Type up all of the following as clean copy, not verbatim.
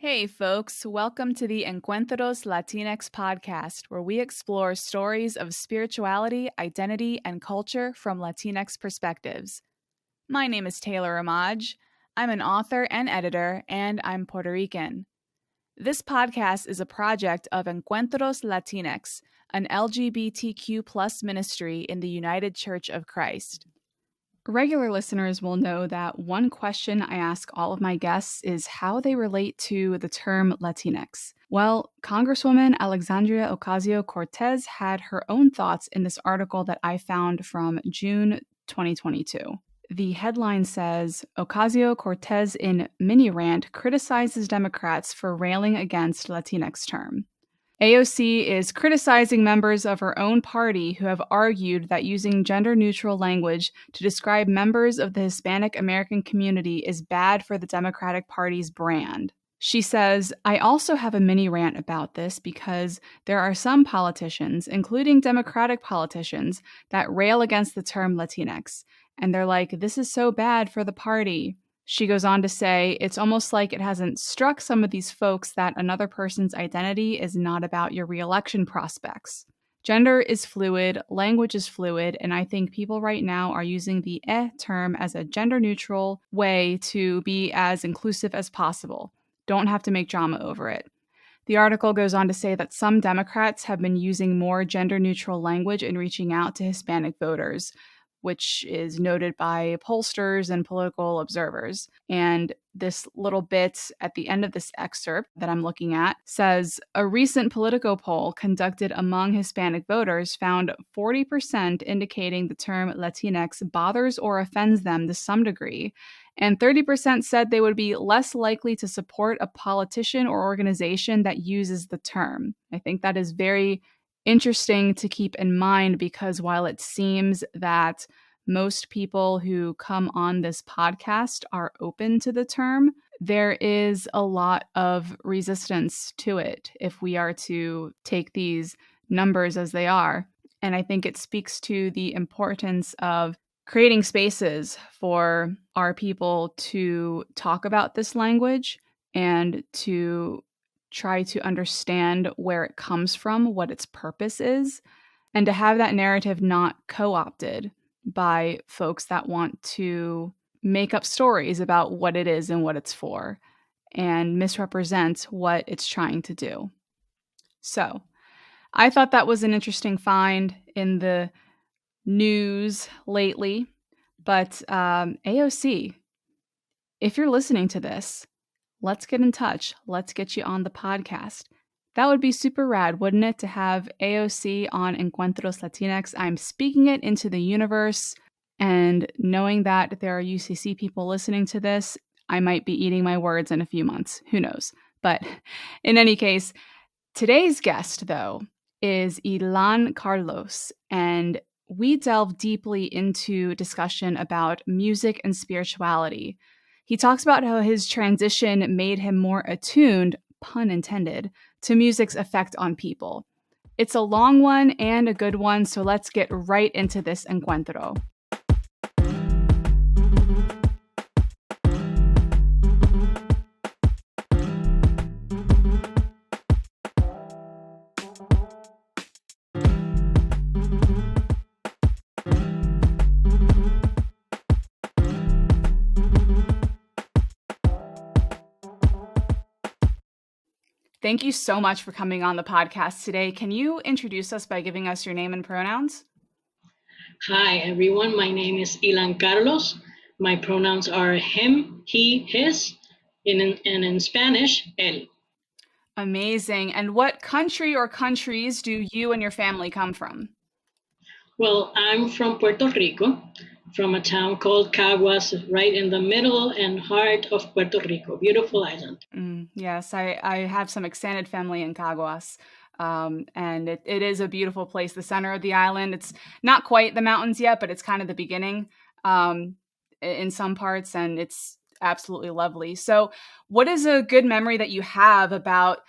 Hey folks, welcome to the Encuentros Latinx podcast, where we explore stories of spirituality, identity, and culture from Latinx perspectives. My name is Taylor Ramage. I'm an author and editor, and I'm Puerto Rican. This podcast is a project of Encuentros Latinx, an LGBTQ+ ministry in the United Church of Christ. Regular listeners will know that one question I ask all of my guests is how they relate to the term Latinx. Well, Congresswoman Alexandria Ocasio-Cortez had her own thoughts in this article that I found from June 2022. The headline says, Ocasio-Cortez in mini rant criticizes Democrats for railing against Latinx term. AOC is criticizing members of her own party who have argued that using gender-neutral language to describe members of the Hispanic American community is bad for the Democratic Party's brand. She says, I also have a mini rant about this because there are some politicians, including Democratic politicians, that rail against the term Latinx, and they're like, this is so bad for the party. She goes on to say, it's almost like it hasn't struck some of these folks that another person's identity is not about your re-election prospects. Gender is fluid, language is fluid, and I think people right now are using the term as a gender-neutral way to be as inclusive as possible. Don't have to make drama over it. The article goes on to say that some Democrats have been using more gender-neutral language in reaching out to Hispanic voters, which is noted by pollsters and political observers. And this little bit at the end of this excerpt that I'm looking at says, a recent Politico poll conducted among Hispanic voters found 40% indicating the term Latinx bothers or offends them to some degree, and 30% said they would be less likely to support a politician or organization that uses the term. I think that is very interesting to keep in mind because while it seems that most people who come on this podcast are open to the term, there is a lot of resistance to it if we are to take these numbers as they are. And I think it speaks to the importance of creating spaces for our people to talk about this language and to try to understand where it comes from, what its purpose is, and to have that narrative not co-opted by folks that want to make up stories about what it is and what it's for and misrepresent what it's trying to do. So I thought that was an interesting find in the news lately. But AOC, if you're listening to this, let's get in touch. Let's get you on the podcast. That would be super rad, wouldn't it, to have AOC on Encuentros Latinx? I'm speaking it into the universe, and knowing that there are UCC people listening to this, I might be eating my words in a few months. Who knows? But in any case, today's guest, though, is Ilán Carlos, and we delve deeply into discussion about music and spirituality. He talks about how his transition made him more attuned, pun intended, to music's effect on people. It's a long one and a good one, so let's get right into this encuentro. Thank you so much for coming on the podcast today. Can you introduce us by giving us your name and pronouns? Hi, everyone. My name is Ilán Carlos. My pronouns are him, he, his, and in Spanish, él. Amazing. And what country or countries do you and your family come from? Well, I'm from Puerto Rico, from a town called Caguas, right in the middle and heart of Puerto Rico. Beautiful island. Yes, I have some extended family in Caguas, and it is a beautiful place. The center of the island, it's not quite the mountains yet, but it's kind of the beginning in some parts, and it's absolutely lovely. So what is a good memory that you have about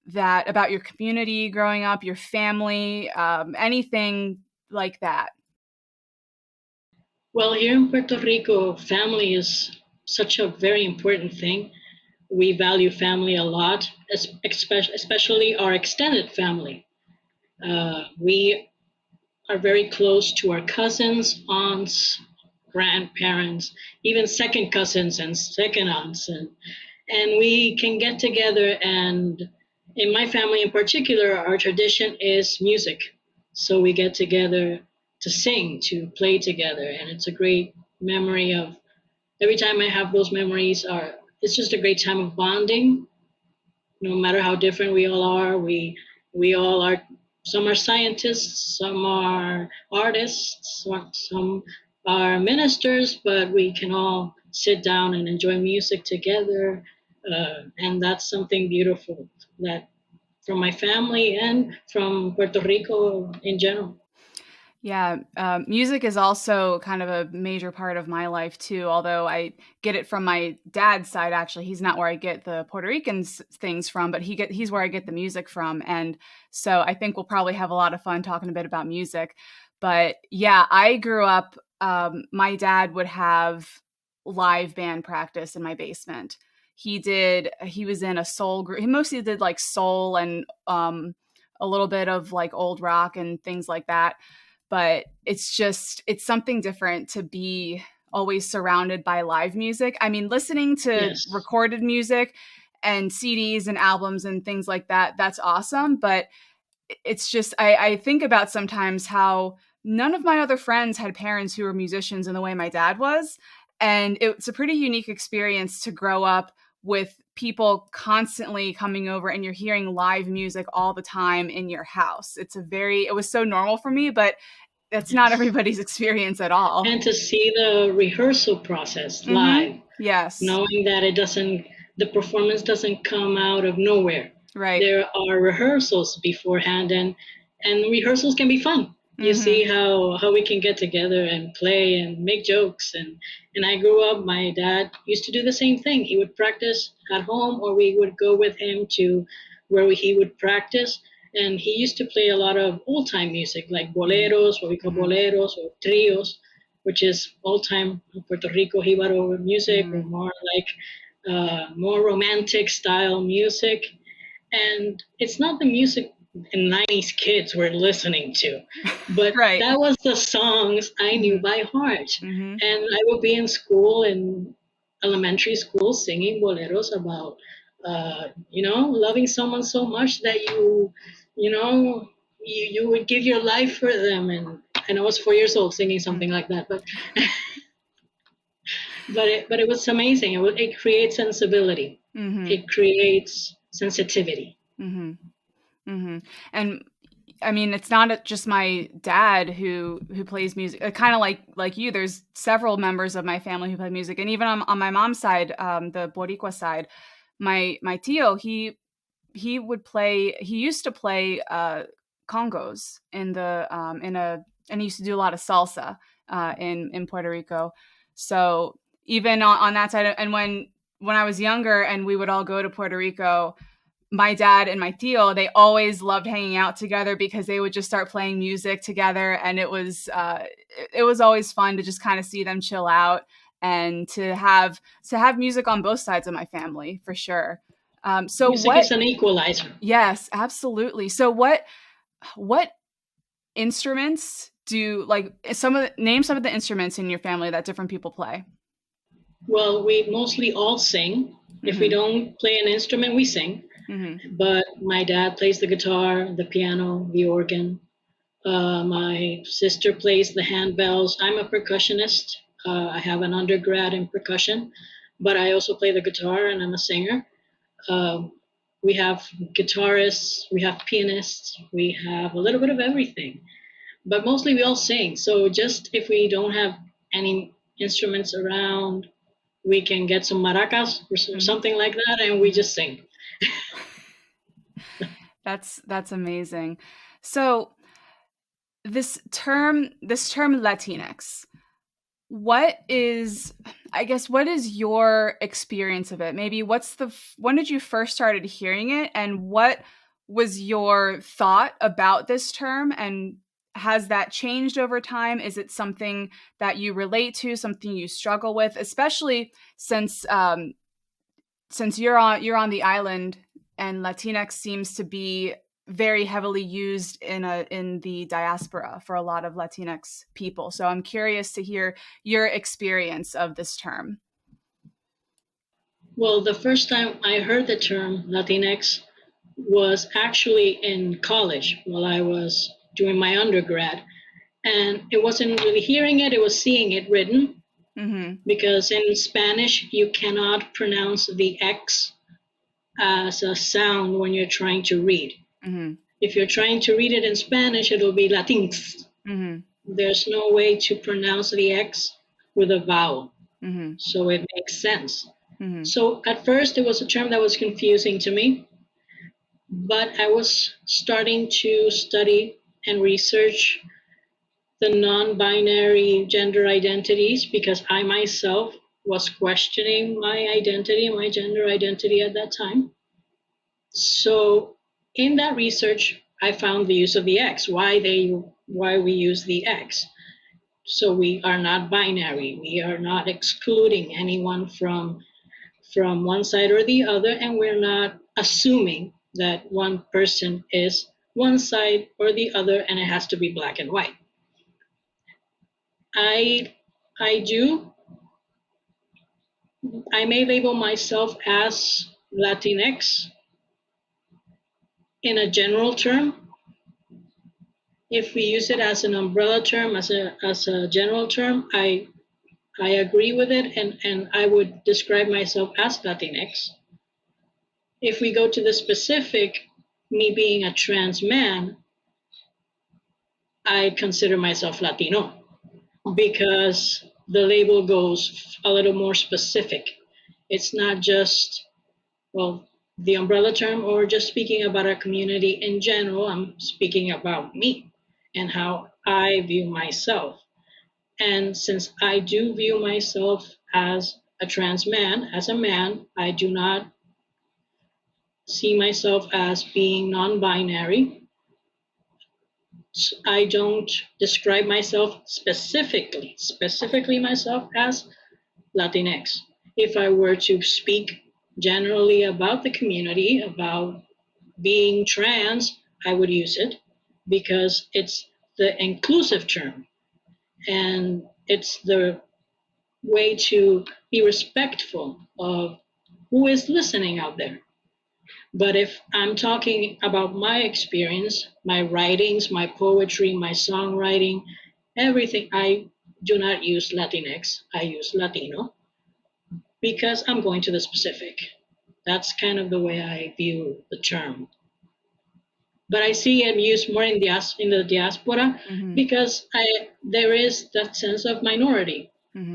that, about your community growing up, your family, anything like that? Well, here in Puerto Rico, family is such a very important thing. we value family a lot, especially our extended family. We are very close to our cousins, aunts, grandparents, even second cousins and second aunts, and we can get together. And in my family in particular, our tradition is music, so we get together to sing, to play together, and it's a great memory of every time I have those memories. Are It's just a great time of bonding. No matter how different we all are, we all are. Some are scientists, some are artists, some are ministers, but we can all sit down and enjoy music together, and that's something beautiful that from my family and from Puerto Rico in general. Yeah, music is also kind of a major part of my life too. Although I get it from my dad's side. Actually, he's not where I get the Puerto Rican things from, but he's where I get the music from. And so I think we'll probably have a lot of fun talking a bit about music. But yeah, I grew up. My dad would have live band practice in my basement. He was in a soul group. He mostly did like soul and a little bit of like old rock and things like that, but it's something different to be always surrounded by live music. I mean, listening to Yes. recorded music and CDs and albums and things like that, that's awesome. But it's just, I think about sometimes how none of my other friends had parents who were musicians in the way my dad was. And it's a pretty unique experience to grow up with people constantly coming over and you're hearing live music all the time in your house. It was so normal for me, but that's not everybody's experience at all. And to see the rehearsal process live, Yes. knowing that the performance doesn't come out of nowhere. Right. There are rehearsals beforehand, and rehearsals can be fun. You see how we can get together and play and make jokes. And I grew up, my dad used to do the same thing. He would practice at home, or we would go with him to where he would practice. And he used to play a lot of old time music, like boleros, what we call boleros, or trios, which is old time Puerto Rico jibaro music, or more like more romantic style music. And it's not the music the 90s kids were listening to, but Right. that was the songs I knew by heart. And I would be in school, in elementary school, singing boleros about loving someone so much that you would give your life for them. And I was 4 years old singing something like that, but but it was amazing. It creates sensibility. It creates sensitivity. And I mean, it's not just my dad who plays music. Kind of like you, there's several members of my family who play music, and even on my mom's side, the Boricua side, my tio, he used to play congos and he used to do a lot of salsa in Puerto Rico. So even on that side, and when I was younger and we would all go to Puerto Rico, my dad and my tio, they always loved hanging out together because they would just start playing music together. And it was always fun to just kind of see them chill out and to have music on both sides of my family, for sure. So music is an equalizer. Yes, absolutely. So what instruments name some of the instruments in your family that different people play? Well, we mostly all sing. If we don't play an instrument, we sing. But my dad plays the guitar, the piano, the organ. My sister plays the handbells. I'm a percussionist. I have an undergrad in percussion, but I also play the guitar and I'm a singer. We have guitarists, we have pianists, we have a little bit of everything, but mostly we all sing. So just if we don't have any instruments around, we can get some maracas or something like that, and we just sing. That's amazing. So this term Latinx, what is your experience of it? Maybe when did you first started hearing it, and what was your thought about this term, and has that changed over time? Is it something that you relate to, something you struggle with, especially since since you're on the island, and Latinx seems to be very heavily used in the diaspora for a lot of Latinx people. So I'm curious to hear your experience of this term. Well, the first time I heard the term Latinx was actually in college while I was doing my undergrad. And it wasn't really hearing it, it was seeing it written. Mm-hmm. Because in Spanish, you cannot pronounce the X as a sound when you're trying to read. Mm-hmm. If you're trying to read it in Spanish, it'll be Latinx. Mm-hmm. There's no way to pronounce the X with a vowel. Mm-hmm. So it makes sense. Mm-hmm. So at first, it was a term that was confusing to me. But I was starting to study and research the non-binary gender identities because I myself was questioning my identity, my gender identity at that time. So in that research, I found the use of the X, why we use the X. So we are not binary. We are not excluding anyone from one side or the other, and we're not assuming that one person is one side or the other and it has to be black and white. I may label myself as Latinx in a general term. If we use it as an umbrella term, as a general term, I agree with it, and I would describe myself as Latinx. If we go to the specific, me being a trans man, I consider myself Latino because the label goes a little more specific. It's not just, well, the umbrella term or just speaking about our community in general. I'm speaking about me and how I view myself. And since I do view myself as a trans man, as a man, I do not see myself as being non-binary. I don't describe myself specifically myself as Latinx. If I were to speak generally about the community, about being trans, I would use it because it's the inclusive term and it's the way to be respectful of who is listening out there. But if I'm talking about my experience, my writings, my poetry, my songwriting, everything, I do not use Latinx. I use Latino because I'm going to the specific. That's kind of the way I view the term. But I see it used more in the diaspora because there is that sense of minority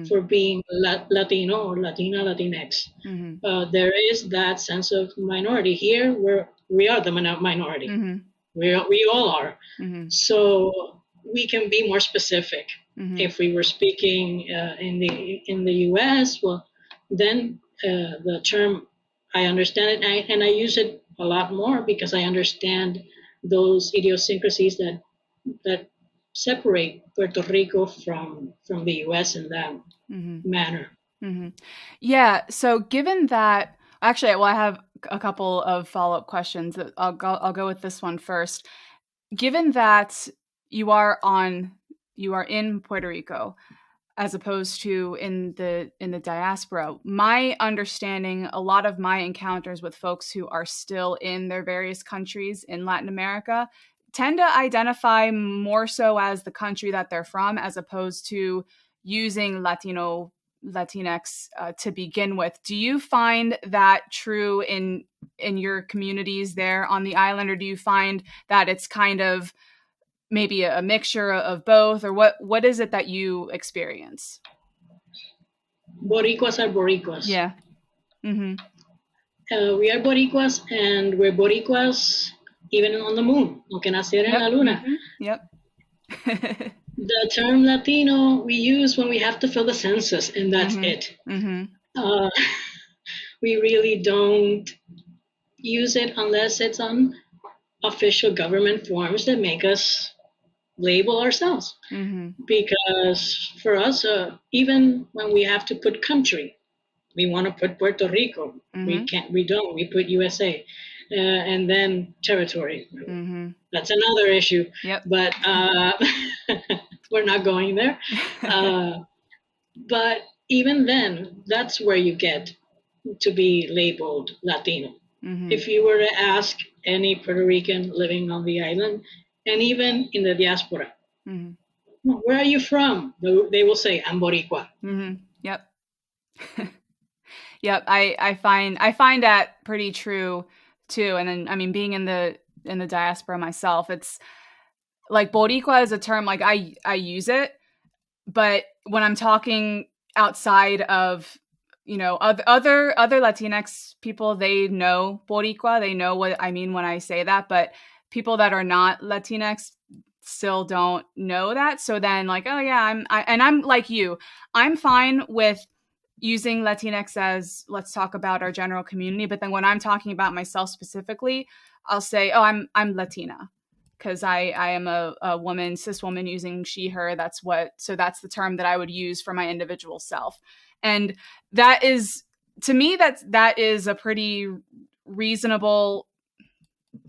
for being Latino or Latina, Latinx. There is that sense of minority. Here, we are the minority. We all are. So we can be more specific. If we were speaking in the U.S., well, then the term, I understand it, and I use it a lot more because I understand those idiosyncrasies that separate Puerto Rico from the U.S. in that manner. Yeah. So given that, actually, well, I have a couple of follow-up questions. I'll go with this one first. Given that you are in Puerto Rico, as opposed to in the diaspora, my understanding, a lot of my encounters with folks who are still in their various countries in Latin America tend to identify more so as the country that they're from, as opposed to using Latinx to begin with. Do you find that true in your communities there on the island, or do you find that it's kind of maybe a mixture of both, or what is it that you experience? Boricuas are Boricuas. Yeah. We are Boricuas, and we're Boricuas even on the moon, aunque nacer en la luna. Yep. The term Latino we use when we have to fill the census, and that's it. We really don't use it unless it's on official government forms that make us label ourselves. Because for us, even when we have to put country, we want to put Puerto Rico. We don't. We put USA, and then territory. That's another issue. Yep. But we're not going there. But even then, that's where you get to be labeled Latino. If you were to ask any Puerto Rican living on the island, and even in the diaspora, where are you from? They will say, I'm Boricua. Yep. Yep. I find that pretty true too. And then, I mean, being in the diaspora myself, it's like Boricua is a term, like I use it, but when I'm talking outside of, you know, other Latinx people, they know Boricua, they know what I mean when I say that, but people that are not Latinx still don't know that. So then like, oh yeah, I'm like you, I'm fine with using Latinx as, let's talk about our general community. But then when I'm talking about myself specifically, I'll say, oh, I'm Latina, because I am a woman, cis woman using she, her. That's the term that I would use for my individual self. And that is, to me, that is a pretty reasonable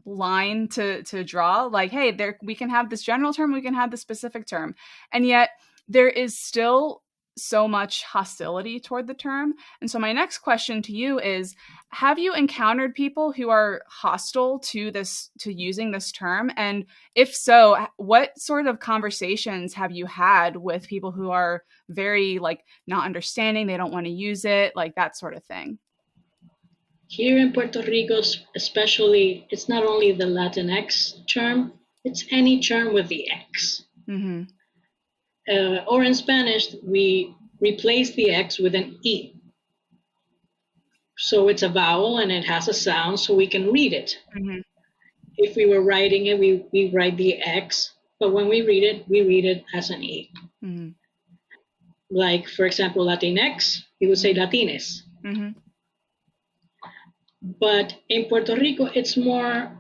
line to draw. Like, hey, we can have this general term, we can have the specific term. And yet there is still so much hostility toward the term. And so my next question to you is, have you encountered people who are hostile to using this term? And if so, what sort of conversations have you had with people who are very like not understanding, they don't want to use it, like that sort of thing? Here in Puerto Rico, especially, it's not only the Latinx term, it's any term with the X. Or in Spanish, we replace the X with an E. So it's a vowel and it has a sound, so we can read it. If we were writing it, we write the X, but when we read it as an E. Like, for example, Latinx, we would say Latines. But in Puerto Rico, it's more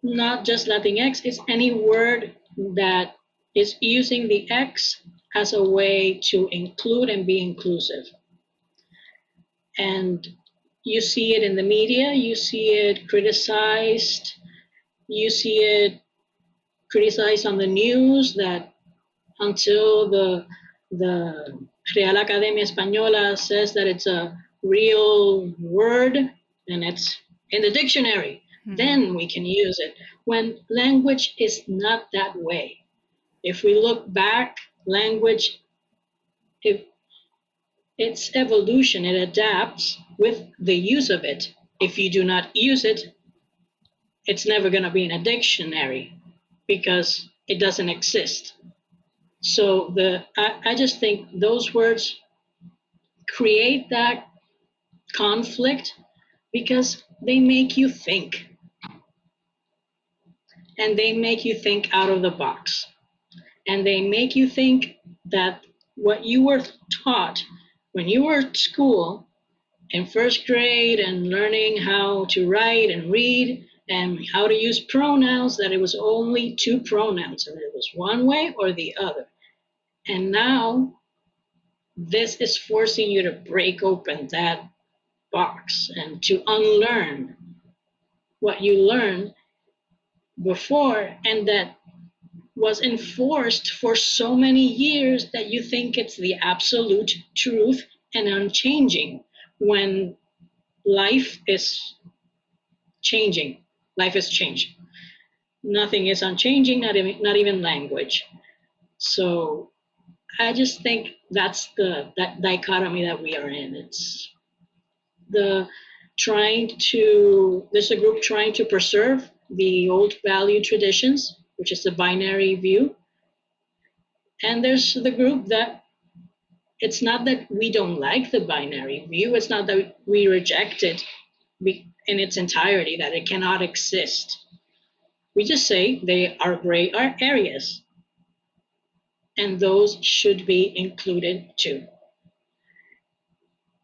not just Latinx, it's any word that is using the X as a way to include and be inclusive. And you see it in the media, you see it criticized, you see it criticized on the news, that until the Real Academia Española says that it's a real word and it's in the dictionary, then we can use it. When language is not that way. If we look back, language, its evolution, it adapts with the use of it. If you do not use it, it's never going to be in a dictionary because it doesn't exist. So I just think those words create that conflict because they make you think. And they make you think out of the box. And they make you think that what you were taught when you were at school in first grade and learning how to write and read and how to use pronouns, that it was only two pronouns and it was one way or the other. And now this is forcing you to break open that box and to unlearn what you learned before, and that was enforced for so many years that you think it's the absolute truth and unchanging, when life is changing. Life is changing. Nothing is unchanging, not even language. So I just think that's that dichotomy that we are in. It's there's a group trying to preserve the old value traditions, which is the binary view. And there's the group that it's not that we don't like the binary view, it's not that we reject it in its entirety, that it cannot exist. We just say they are gray areas, and those should be included too.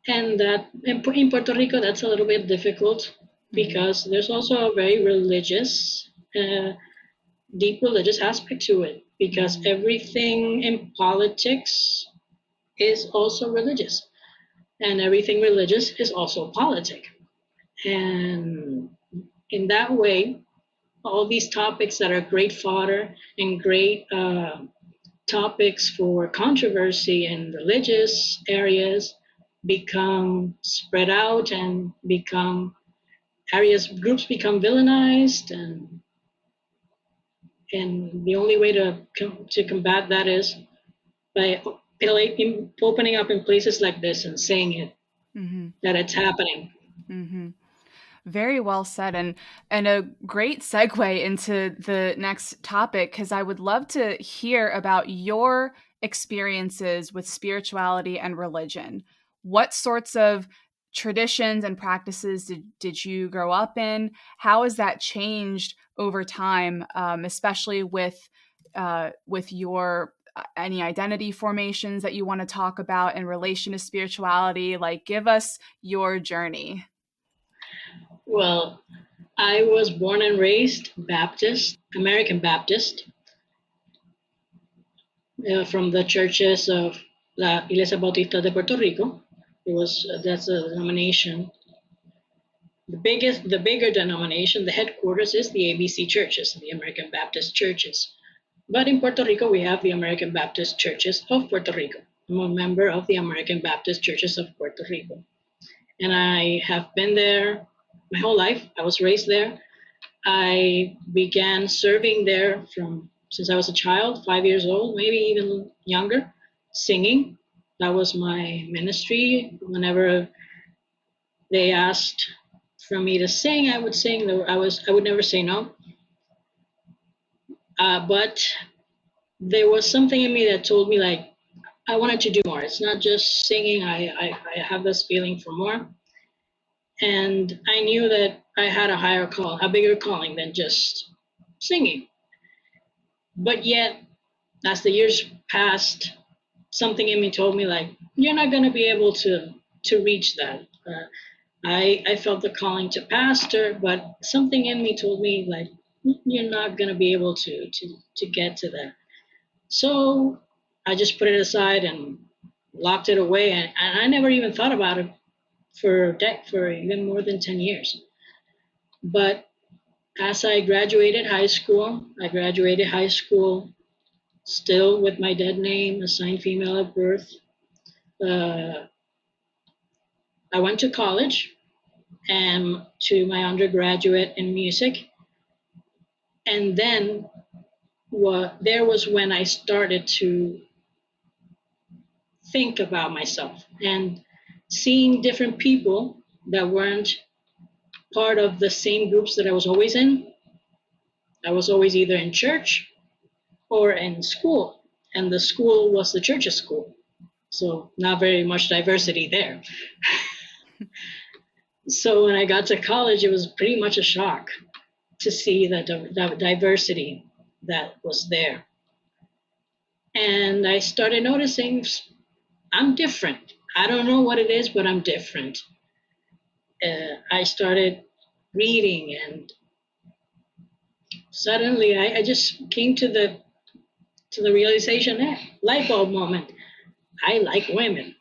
And that in Puerto Rico, that's a little bit difficult because there's also a very religious, deep religious aspect to it, because everything in politics is also religious. and everything religious is also politic. And in that way, all these topics that are great fodder and great topics for controversy in religious areas become spread out and become groups become villainized, and the only way to combat that is by opening up in places like this and saying it, that it's happening. Very well said, and a great segue into the next topic, because I would love to hear about your experiences with spirituality and religion. What sorts of traditions and practices did you grow up in? How has that changed over time, especially with your any identity formations that you want to talk about in relation to spirituality? Like, give us your journey. Well, I was born and raised Baptist, American Baptist, from the churches of La Iglesia Bautista de Puerto Rico. That's a denomination. The bigger denomination, the headquarters is the ABC churches, the American Baptist churches. But in Puerto Rico, we have the American Baptist Churches of Puerto Rico. I'm a member of the American Baptist Churches of Puerto Rico. And I have been there my whole life. I was raised there. I began serving there since I was a child, 5 years old, maybe even younger, singing. That was my ministry. Whenever they asked for me to sing, I would sing. I would never say no. But there was something in me that told me, like, I wanted to do more. It's not just singing. I have this feeling for more. And I knew that I had a bigger calling than just singing. But yet, as the years passed, something in me told me, like, you're not going to be able to reach that. I felt the calling to pastor, but something in me told me, like, you're not going to be able to get to that. So I just put it aside and locked it away, and I never even thought about it for even more than 10 years. But as I graduated high school still with my dead name, assigned female at birth. I went to college and to my undergraduate in music. And then there was when I started to think about myself and seeing different people that weren't part of the same groups that I was always in. I was always either in church or in school, and the school was the church's school. So not very much diversity there. So when I got to college, it was pretty much a shock to see the diversity that was there. And I started noticing I'm different. I don't know what it is, but I'm different. I started reading, and suddenly I just came to the realization, light bulb moment. I like women.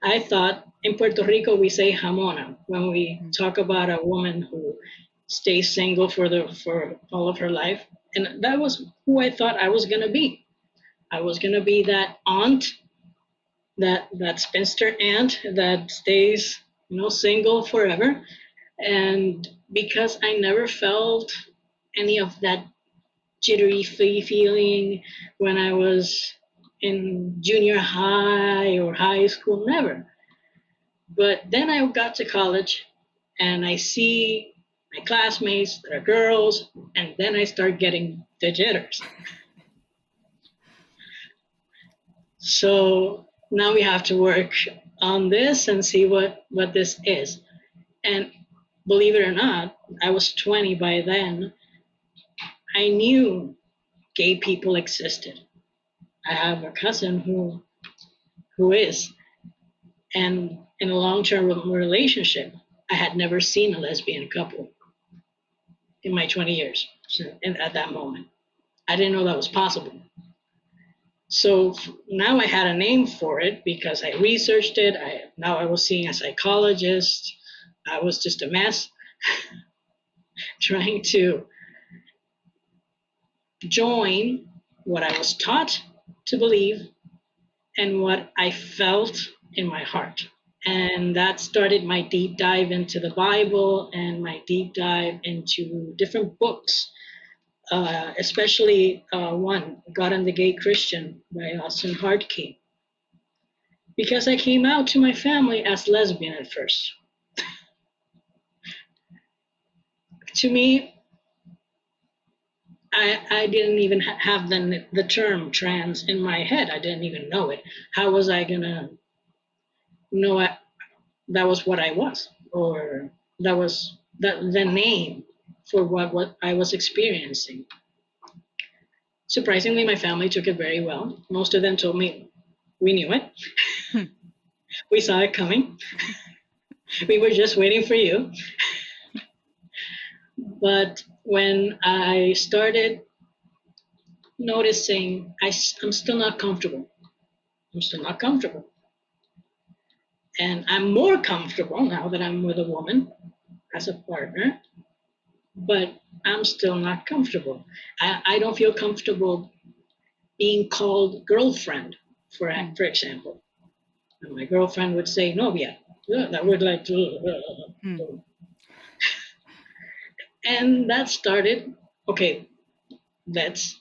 I thought in Puerto Rico we say jamona when we talk about a woman who stays single for all of her life, and that was who I thought I was gonna be. I was gonna be that aunt, that spinster aunt that stays, single forever. And because I never felt any of that jittery feeling when I was in junior high or high school, never. But then I got to college and I see my classmates that are girls, and then I start getting the jitters. So now we have to work on this and see what this is. And believe it or not, I was 20 by then. I knew gay people existed. I have a cousin who is, and in a long-term relationship, I had never seen a lesbian couple in my 20 years. So, and at that moment, I didn't know that was possible. So now I had a name for it because I researched it. Now I was seeing a psychologist. I was just a mess trying to join what I was taught to believe and what I felt in my heart. And that started my deep dive into the Bible and my deep dive into different books, especially one, God and the Gay Christian by Austin Hartke. Because I came out to my family as lesbian at first. To me, I didn't even have the term trans in my head. I didn't even know it. How was I gonna know that was what I was, or that was the name for what I was experiencing? Surprisingly, my family took it very well. Most of them told me, we knew it. We saw it coming. We were just waiting for you. But when I started noticing I'm still not comfortable. I'm still not comfortable. And I'm more comfortable now that I'm with a woman as a partner, but I'm still not comfortable. I don't feel comfortable being called girlfriend, for example. And my girlfriend would say novia. I would like to. And that started, okay, let's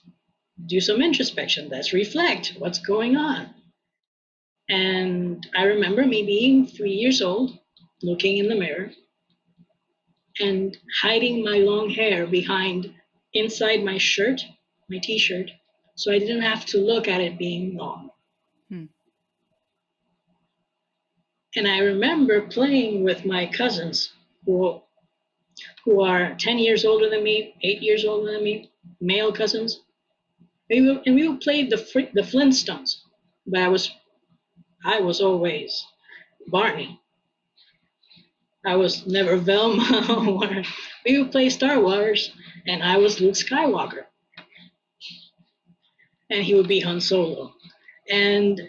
do some introspection. Let's reflect what's going on. And I remember me being 3 years old, looking in the mirror and hiding my long hair inside my shirt, my t-shirt, so I didn't have to look at it being long. And I remember playing with my cousins who are 10 years older than me, 8 years older than me, male cousins. And we would play the Flintstones, but I was always Barney. I was never Velma. We would play Star Wars, and I was Luke Skywalker. And he would be Han Solo. And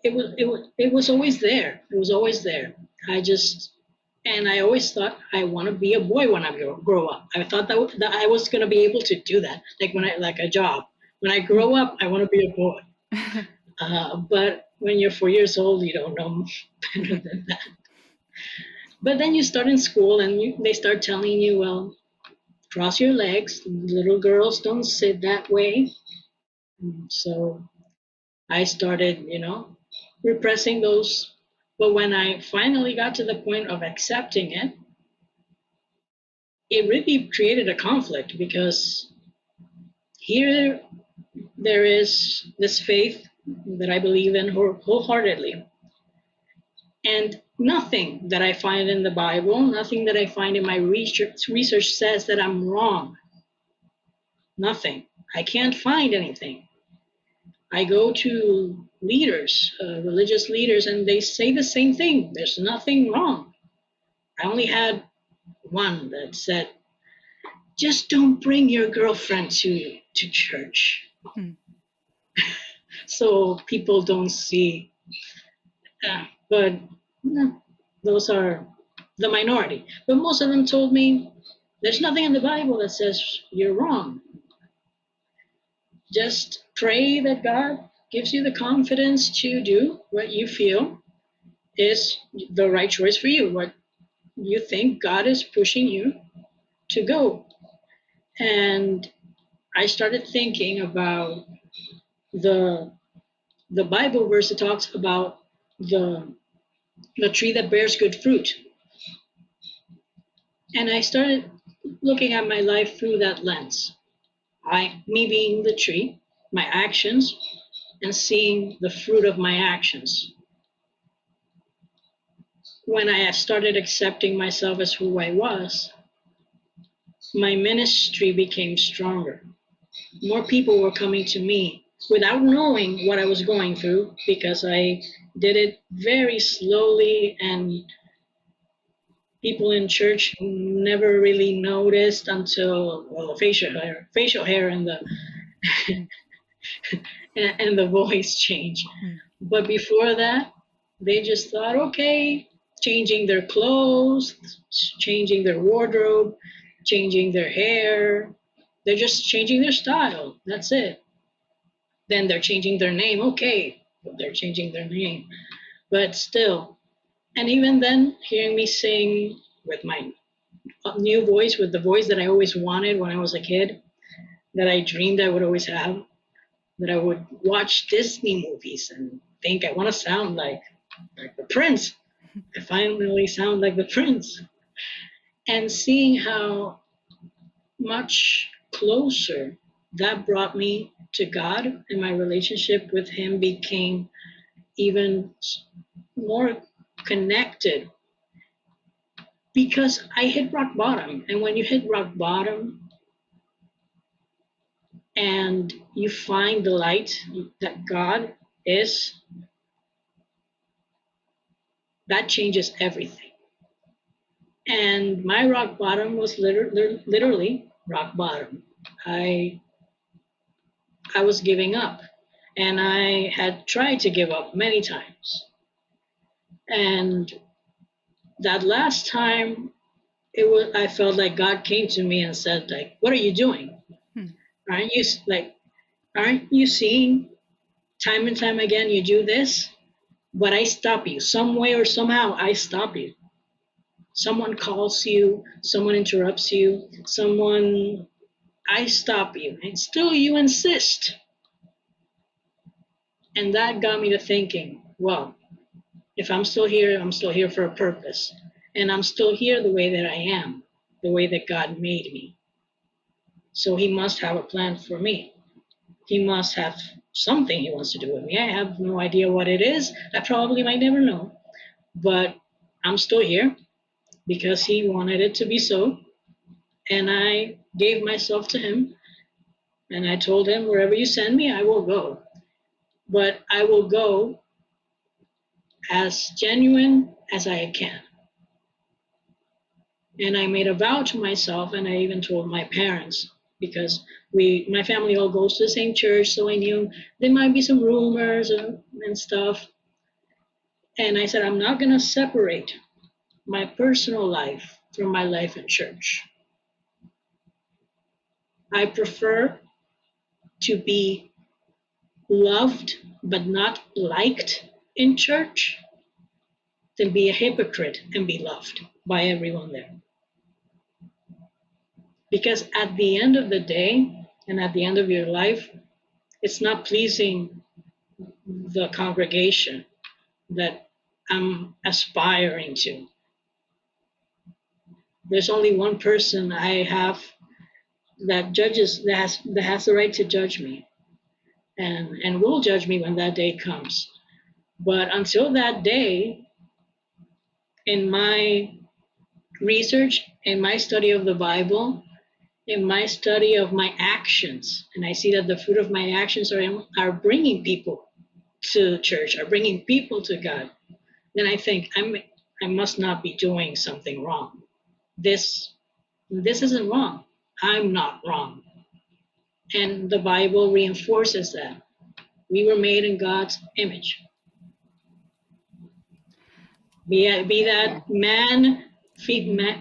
it was always there. It was always there. I always thought I want to be a boy when I grow up. I thought that I was going to be able to do that, like a job. When I grow up, I want to be a boy. But when you're 4 years old, you don't know better than that. But then you start in school, and they start telling you, well, cross your legs. Little girls don't sit that way. So I started, repressing those. But when I finally got to the point of accepting it, it really created a conflict, because here there is this faith that I believe in wholeheartedly. And nothing that I find in the Bible, nothing that I find in my research says that I'm wrong. Nothing. I can't find anything. I go to leaders, religious leaders, and they say the same thing. There's nothing wrong. I only had one that said, just don't bring your girlfriend to church. So people don't see. But those are the minority. But most of them told me, there's nothing in the Bible that says you're wrong. Just pray that God gives you the confidence to do what you feel is the right choice for you, what you think God is pushing you to go. And I started thinking about the Bible verse that talks about the tree that bears good fruit. And I started looking at my life through that lens. Me being the tree, my actions, and seeing the fruit of my actions. When I started accepting myself as who I was, my ministry became stronger. More people were coming to me without knowing what I was going through, because I did it very slowly, and people in church never really noticed until, well, the facial hair and the and the voice change. But before that, they just thought, okay, changing their clothes, changing their wardrobe, changing their hair. They're just changing their style. That's it. Then they're changing their name. Okay, they're changing their name. But still, and even then, hearing me sing with my new voice, with the voice that I always wanted when I was a kid, that I dreamed I would always have, that I would watch Disney movies and think I want to sound like the prince. I finally sound like the prince. And seeing how much closer that brought me to God, and my relationship with Him became even more connected, because I hit rock bottom. And when you hit rock bottom and you find the light that God is, that changes everything. And my rock bottom was literally rock bottom. I was giving up, and I had tried to give up many times. And that last time, I felt like God came to me and said, like, what are you doing? Aren't you seeing time and time again you do this? But I stop you some way or somehow. I stop you. Someone calls you, someone interrupts you, I stop you, and still you insist. And that got me to thinking, well, if I'm still here for a purpose. And I'm still here the way that I am, the way that God made me. So He must have a plan for me. He must have something He wants to do with me. I have no idea what it is. I probably might never know. But I'm still here because He wanted it to be so. And I gave myself to Him. And I told Him, wherever you send me, I will go. But I will go as genuine as I can. And I made a vow to myself, and I even told my parents, because my family all goes to the same church, so I knew there might be some rumors and stuff. And I said, I'm not going to separate my personal life from my life in church. I prefer to be loved but not liked in church than be a hypocrite and be loved by everyone there. Because at the end of the day and at the end of your life, it's not pleasing the congregation that I'm aspiring to. There's only one person I have that has the right to judge me, and will judge me when that day comes. But until that day, in my research, in my study of the Bible, in my study of my actions, and I see that the fruit of my actions are bringing people to church, are bringing people to God, then I think I must not be doing something wrong. This isn't wrong. I'm not wrong. And the Bible reinforces that. We were made in God's image. Be that man,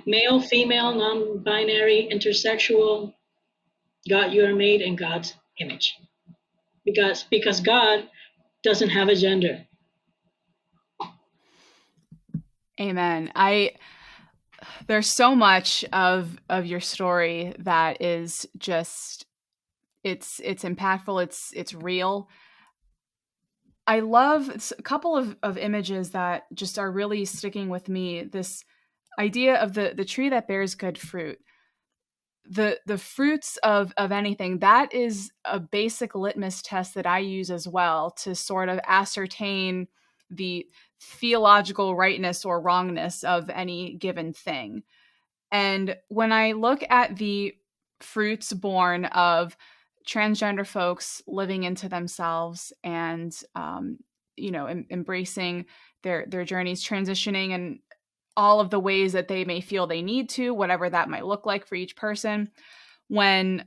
male, female, non-binary, intersexual, God, you are made in God's image. Because God doesn't have a gender. Amen. There's so much of your story that is just it's impactful, it's real. I love a couple of images that just are really sticking with me. This idea of the tree that bears good fruit. The fruits of anything, that is a basic litmus test that I use as well to sort of ascertain the theological rightness or wrongness of any given thing. And when I look at the fruits born of transgender folks living into themselves and, embracing their journeys, transitioning and all of the ways that they may feel they need to, whatever that might look like for each person. When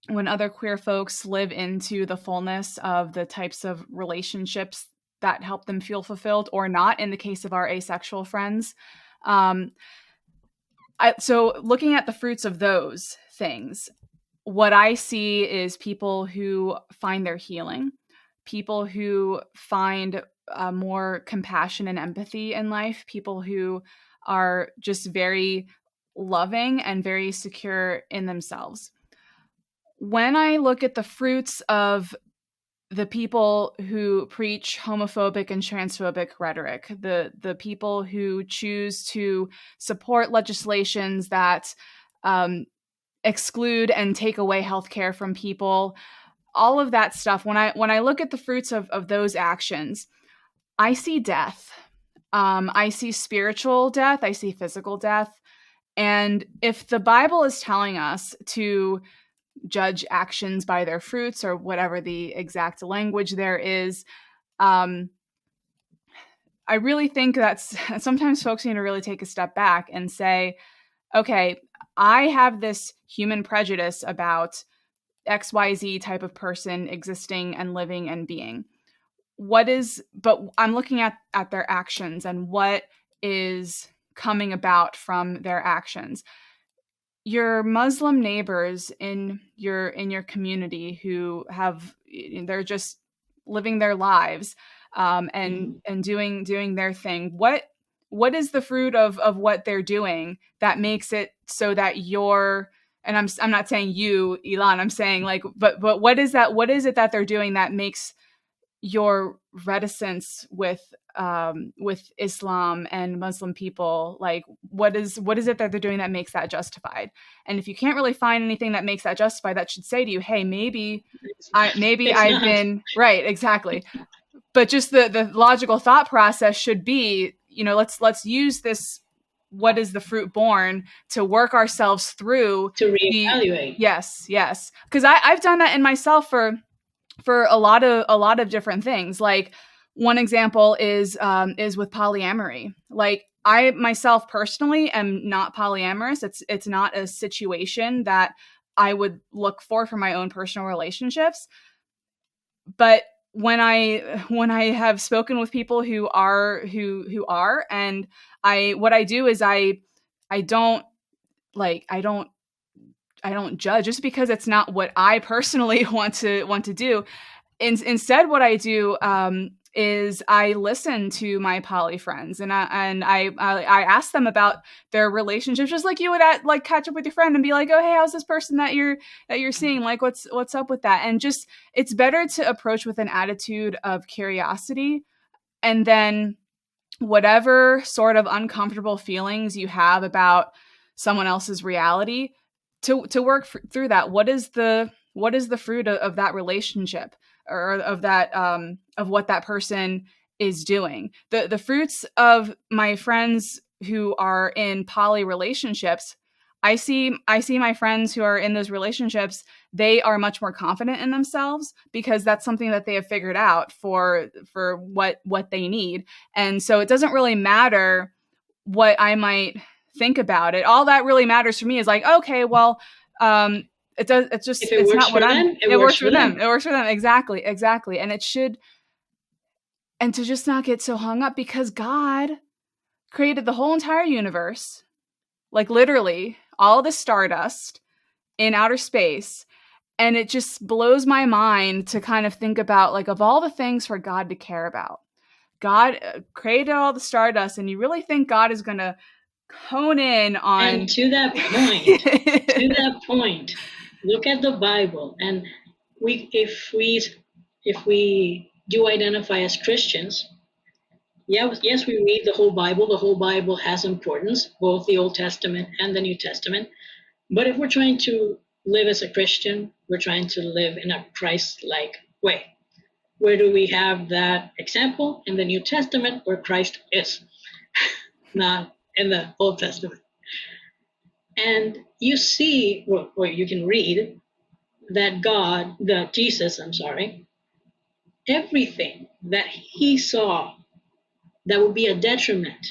when other queer folks live into the fullness of the types of relationships that help them feel fulfilled or not, in the case of our asexual friends. So looking at the fruits of those things, what I see is people who find their healing, people who find more compassion and empathy in life, people who are just very loving and very secure in themselves. When I look at the fruits of the people who preach homophobic and transphobic rhetoric, the people who choose to support legislations that exclude and take away healthcare from people, all of that stuff, when I look at the fruits of those actions, I see death. I see spiritual death. I see physical death. And if the Bible is telling us to judge actions by their fruits, or whatever the exact language there is, I really think that's sometimes folks need to really take a step back and say, okay, I have this human prejudice about XYZ type of person existing and living and being. But I'm looking at their actions and what is coming about from their actions. Your Muslim neighbors in your community who they're just living their lives and doing their thing. What is the fruit of what they're doing that makes it so that and I'm not saying you, Ilán, I'm saying but what is it that they're doing that makes your reticence with Islam and Muslim people, what is it that they're doing that makes that justified? And if you can't really find anything that makes that justified, that should say to you, hey, maybe I've been right, exactly. But just the logical thought process should be, let's use this. What is the fruit born to work ourselves through to reevaluate? Yes, because I've done that in myself for a lot of different things. Like one example is with polyamory. Like I myself personally am not polyamorous. It's not a situation that I would look for my own personal relationships. But when I have spoken with people who are, and what I do is I don't judge just because it's not what I personally want to do. Instead, what I do is I listen to my poly friends and I ask them about their relationships, just like you would catch up with your friend and be like, oh, hey, how's this person that you're seeing? Like, what's up with that? And just, it's better to approach with an attitude of curiosity, and then whatever sort of uncomfortable feelings you have about someone else's reality, to work through that. What is the fruit of that relationship, or of that of what that person is doing? The fruits of my friends who are in poly relationships, I see my friends who are in those relationships, they are much more confident in themselves because that's something that they have figured out for what they need. And so it doesn't really matter what I might think about it. All that really matters for me is like, okay, well, it does. It's just, it's not what it works for them. It works for them. Exactly. And it should, and to just not get so hung up, because God created the whole entire universe, like literally all the stardust in outer space. And it just blows my mind to kind of think about, like, of all the things for God to care about, God created all the stardust, and you really think God is going to hone in on... And to that point, look at the Bible, and if we do identify as Christians, yes, we read the whole Bible. The whole Bible has importance, both the Old Testament and the New Testament. But if we're trying to live as a Christian, we're trying to live in a Christ-like way. Where do we have that example? In the New Testament, where Christ is, not in the Old Testament. And you see, or you can read that Jesus, everything that he saw that would be a detriment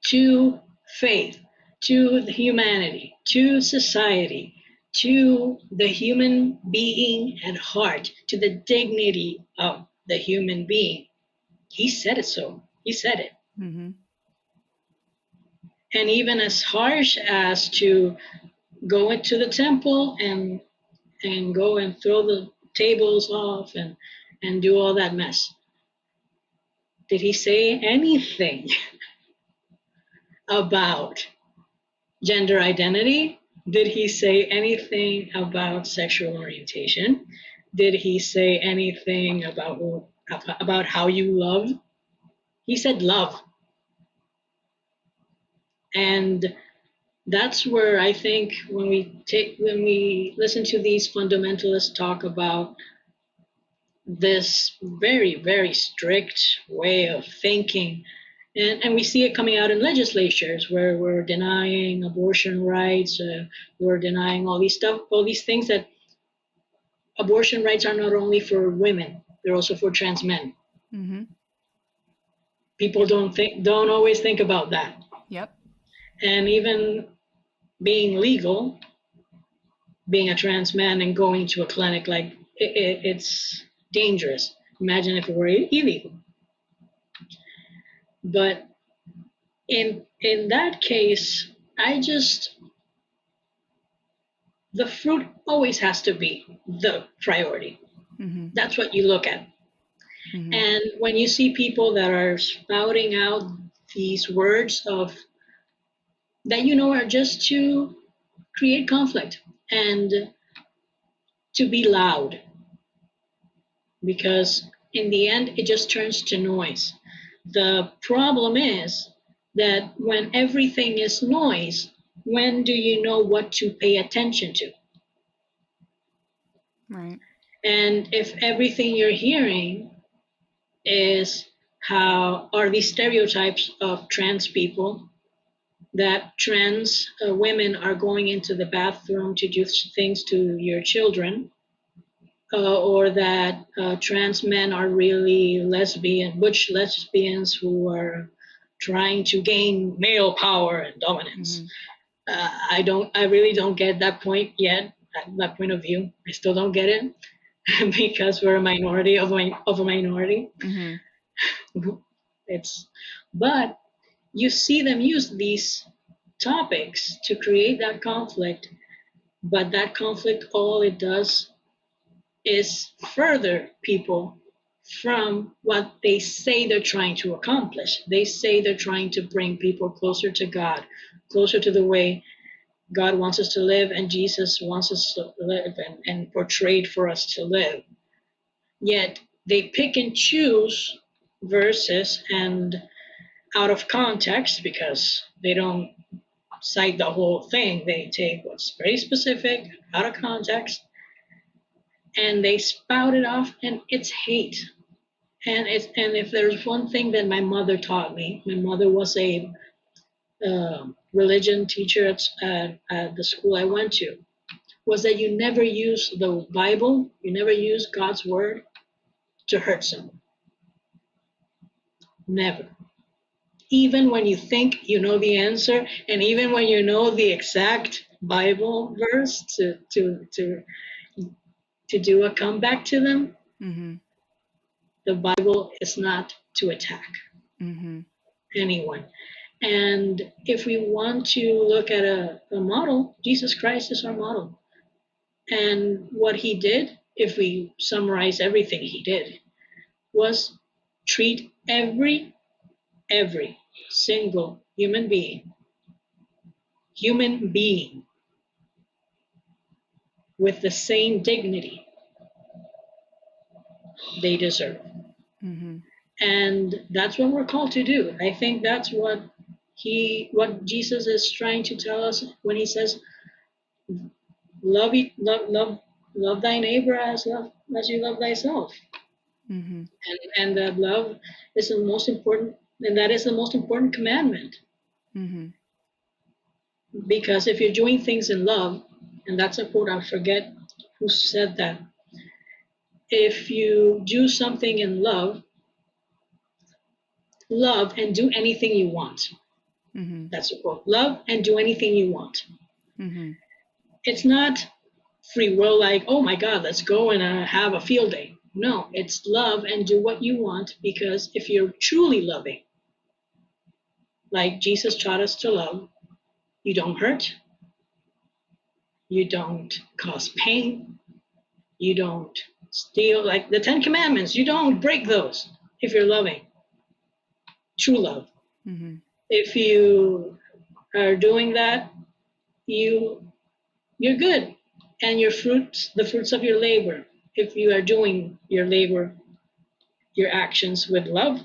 to faith, to humanity, to society, to the human being at heart, to the dignity of the human being. He said it so. He said it. Mm-hmm. And even as harsh as to go into the temple and go and throw the tables off and do all that mess. Did he say anything about gender identity? Did he say anything about sexual orientation? Did he say anything about how you love? He said love. And that's where I think when we listen to these fundamentalists talk about this very, very strict way of thinking, and we see it coming out in legislatures where we're denying abortion rights, we're denying all these things, that abortion rights are not only for women, they're also for trans men. Mm-hmm. People don't always think about that. Yep. And even being legal, being a trans man and going to a clinic, like it's dangerous. Imagine if it were illegal. But in that case, the fruit always has to be the priority. Mm-hmm. That's what you look at. Mm-hmm. And when you see people that are spouting out these words of that are just to create conflict and to be loud, because in the end it just turns to noise. The problem is that when everything is noise, when do you know what to pay attention to? Right. And if everything you're hearing are these stereotypes of trans people, that trans women are going into the bathroom to do things to your children, or that trans men are really butch lesbians who are trying to gain male power and dominance. Mm-hmm. I really don't get that point yet, that point of view. I still don't get it because we're a minority of a minority. Mm-hmm. But you see them use these topics to create that conflict, but that conflict, all it does is further people from what they say they're trying to accomplish. They say they're trying to bring people closer to God, closer to the way God wants us to live and Jesus wants us to live and portrayed for us to live. Yet they pick and choose verses and out of context, because they don't cite the whole thing. They take what's very specific out of context and they spout it off, and it's hate. And if there's one thing that my mother taught me, my mother was a religion teacher at the school I went to, was that you never use the Bible, you never use God's word to hurt someone. Never. Even when you think you know the answer, and even when you know the exact Bible verse to do a comeback to them, mm-hmm. the Bible is not to attack mm-hmm. anyone. And if we want to look at a model, Jesus Christ is our model. And what he did, if we summarize everything he did, was treat every single human being with the same dignity they deserve. Mm-hmm. And that's what we're called to do. I think that's what Jesus is trying to tell us when he says, love thy neighbor as you love thyself. Mm-hmm. And that love is the most important, and that is the most important commandment. Mm-hmm. Because if you're doing things in love, and that's a quote, I forget who said that. If you do something in love and do anything you want. Mm-hmm. That's a quote. Love and do anything you want. Mm-hmm. It's not free will, like, oh my God, let's go and have a field day. No, it's love and do what you want, because if you're truly loving, like Jesus taught us to love, you don't hurt, you don't cause pain, you don't steal, like the 10 Commandments, you don't break those if you're loving, true love. Mm-hmm. If you are doing that, you're good. And the fruits of your labor, if you are doing your labor, your actions with love,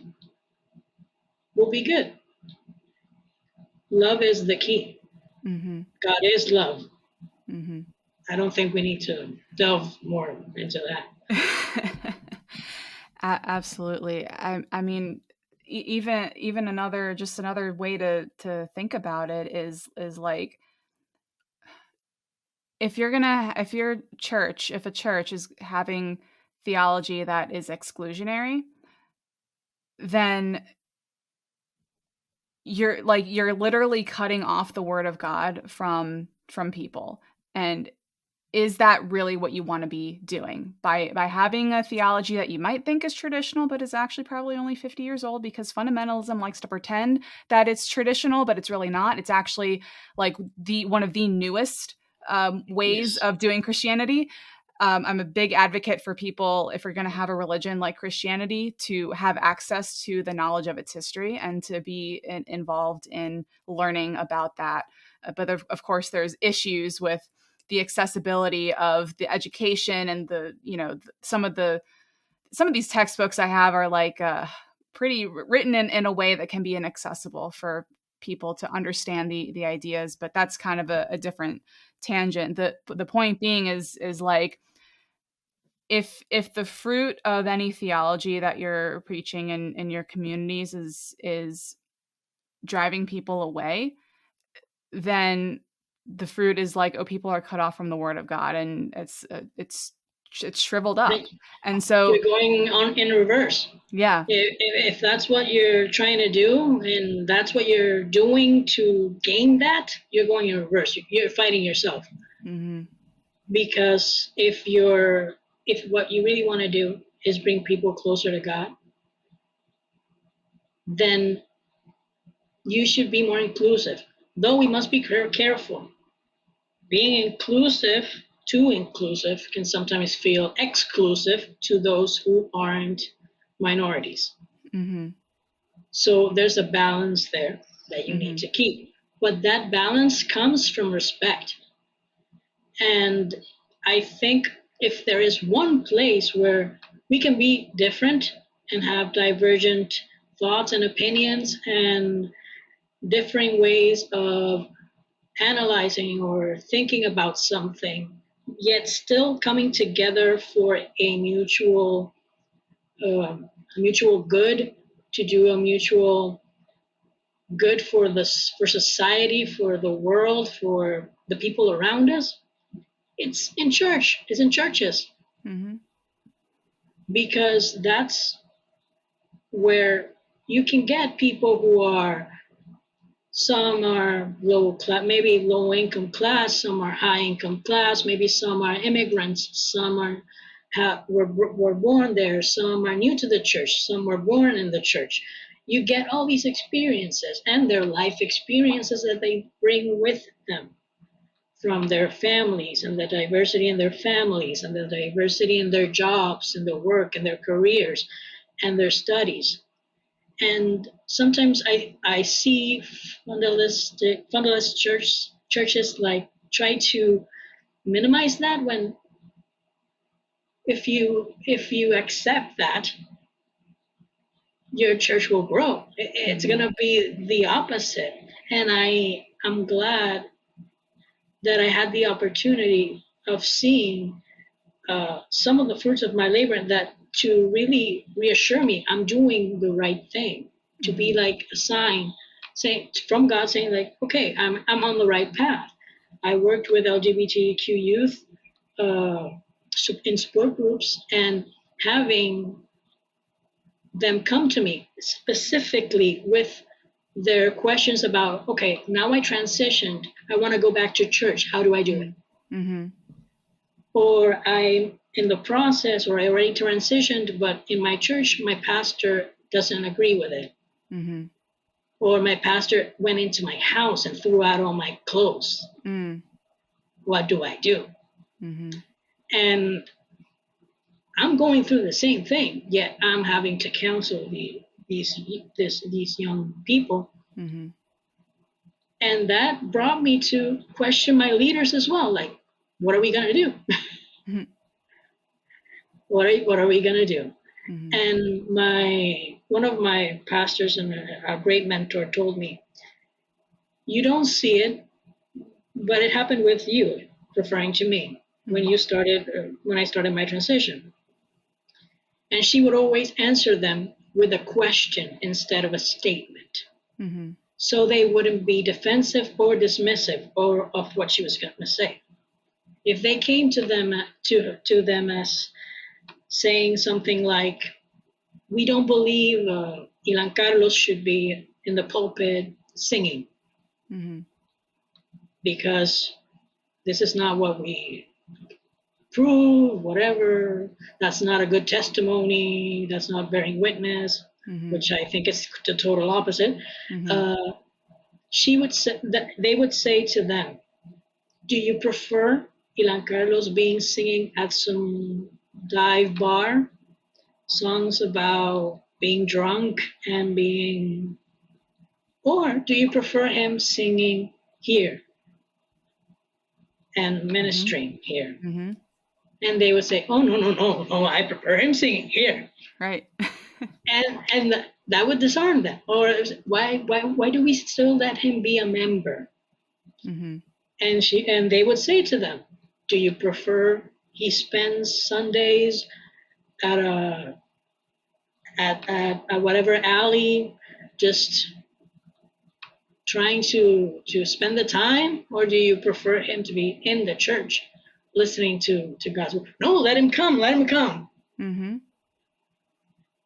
will be good. Love is the key. Mm-hmm. God is love. Mm-hmm. I don't think we need to delve more into that. Absolutely. I mean, even another way to think about it is like, if a church is having theology that is exclusionary, then you're literally cutting off the word of God from people. And is that really what you want to be doing by having a theology that you might think is traditional, but is actually probably only 50 years old, because fundamentalism likes to pretend that it's traditional, but it's really not. It's actually like one of the newest ways Yes. of doing Christianity. I'm a big advocate for people, if we're going to have a religion like Christianity, to have access to the knowledge of its history and to be involved in learning about that. But of course, there's issues with the accessibility of the education, and some of these textbooks I have are like pretty written in a way that can be inaccessible for people to understand the ideas. But that's kind of a different tangent. The point being is like, if the fruit of any theology that you're preaching in your communities is driving people away, then the fruit is like, oh, people are cut off from the word of God, and it's shriveled up. And so you're going on in reverse. Yeah. If that's what you're trying to do, and that's what you're doing to gain that, you're going in reverse. You're fighting yourself. Mm-hmm. Because if what you really want to do is bring people closer to God, then you should be more inclusive. Though we must be careful. Being too inclusive can sometimes feel exclusive to those who aren't minorities. Mm-hmm. So there's a balance there that you Mm-hmm. need to keep. But that balance comes from respect. And I think if there is one place where we can be different and have divergent thoughts and opinions and differing ways of analyzing or thinking about something, yet still coming together for a mutual good, to do a mutual good for society, for the world, for the people around us, it's in churches. Mm-hmm. Because that's where you can get people who are, some are maybe low income class, some are high income class, maybe some are immigrants, some were born there, some are new to the church, some were born in the church. You get all these experiences and their life experiences that they bring with them from their families, and the diversity in their families, and the diversity in their jobs and their work and their careers and their studies. And sometimes I see fundamentalist churches like try to minimize that, when if you accept that, your church will grow. It's Mm-hmm. going to be the opposite. And I'm glad that I had the opportunity of seeing some of the fruits of my labor, that to really reassure me I'm doing the right thing, to be like a sign saying from God, saying like, okay, I'm on the right path. I worked with LGBTQ youth in support groups, and having them come to me specifically with their questions about, okay, now I transitioned, I want to go back to church, how do I do it? Mm-hmm. or I'm in the process, or I already transitioned, but in my church, my pastor doesn't agree with it. Mm-hmm. Or my pastor went into my house and threw out all my clothes. What do I do? Mm-hmm. And I'm going through the same thing, yet I'm having to counsel these young people. Mm-hmm. And that brought me to question my leaders as well. Like, what are we going to do? Mm-hmm. What are we going to do? Mm-hmm. And one of my pastors and a great mentor told me, you don't see it, but it happened with you, referring to me, when I started my transition. And she would always answer them with a question instead of a statement. Mm-hmm. So they wouldn't be defensive or dismissive of what she was going to say. If they came to them as saying something like, we don't believe Ilán Carlos should be in the pulpit singing, Mm-hmm. because this is not what we prove, whatever, that's not a good testimony, that's not bearing witness, Mm-hmm. which I think is the total opposite. Mm-hmm. She would say that they would say to them, do you prefer Ilán Carlos being singing at some dive bar songs about being drunk and being, or do you prefer him singing here and ministering here? Mm-hmm. And they would say, oh, no, I prefer him singing here. Right. And that would disarm them. Or why do we still let him be a member? Mm-hmm. And they would say to them, do you prefer he spends Sundays at at whatever alley, just trying to spend the time, or do you prefer him to be in the church listening to God's word? No, let him come. Mm-hmm.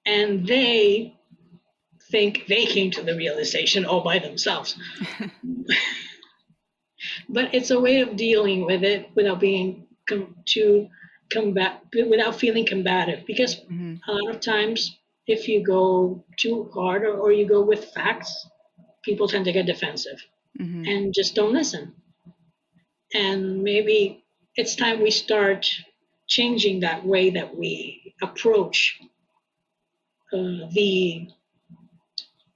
And they think they came to the realization all by themselves. But it's a way of dealing with it without being without feeling combative. Because a lot of times, if you go too hard, or you go with facts, people tend to get defensive and just don't listen. And maybe it's time we start changing that way that we approach the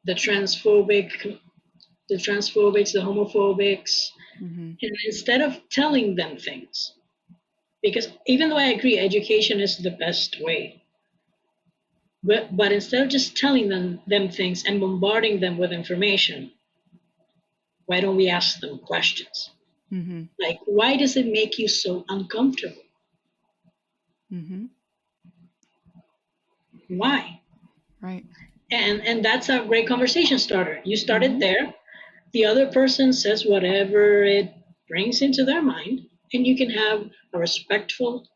transphobics, the homophobics, and instead of telling them things, because even though I agree education is the best way, but instead of just telling them things and bombarding them with information, why don't we ask them questions? Mm-hmm. Like, why does it make you so uncomfortable? Mm-hmm. Why? Right. And that's a great conversation starter. You started there. The other person says whatever it brings into their mind, and you can have a respectful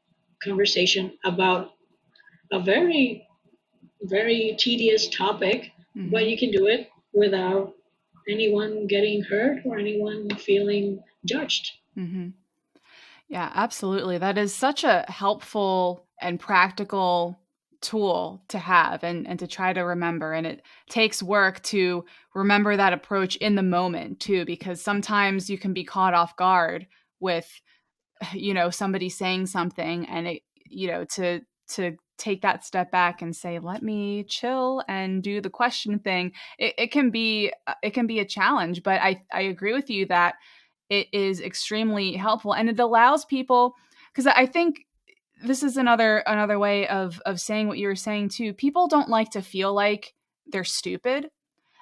conversation about a very, very tedious topic, but you can do it without anyone getting hurt or anyone feeling judged. Mm-hmm. Yeah, absolutely. That is such a helpful and practical tool to have and to try to remember. And it takes work to remember that approach in the moment too, because sometimes you can be caught off guard with, somebody saying something, and it, to take that step back and say, let me chill and do the question thing. It can be a challenge, but I agree with you that it is extremely helpful, and it allows people, because I think this is another way of saying what you were saying too. People don't like to feel like they're stupid.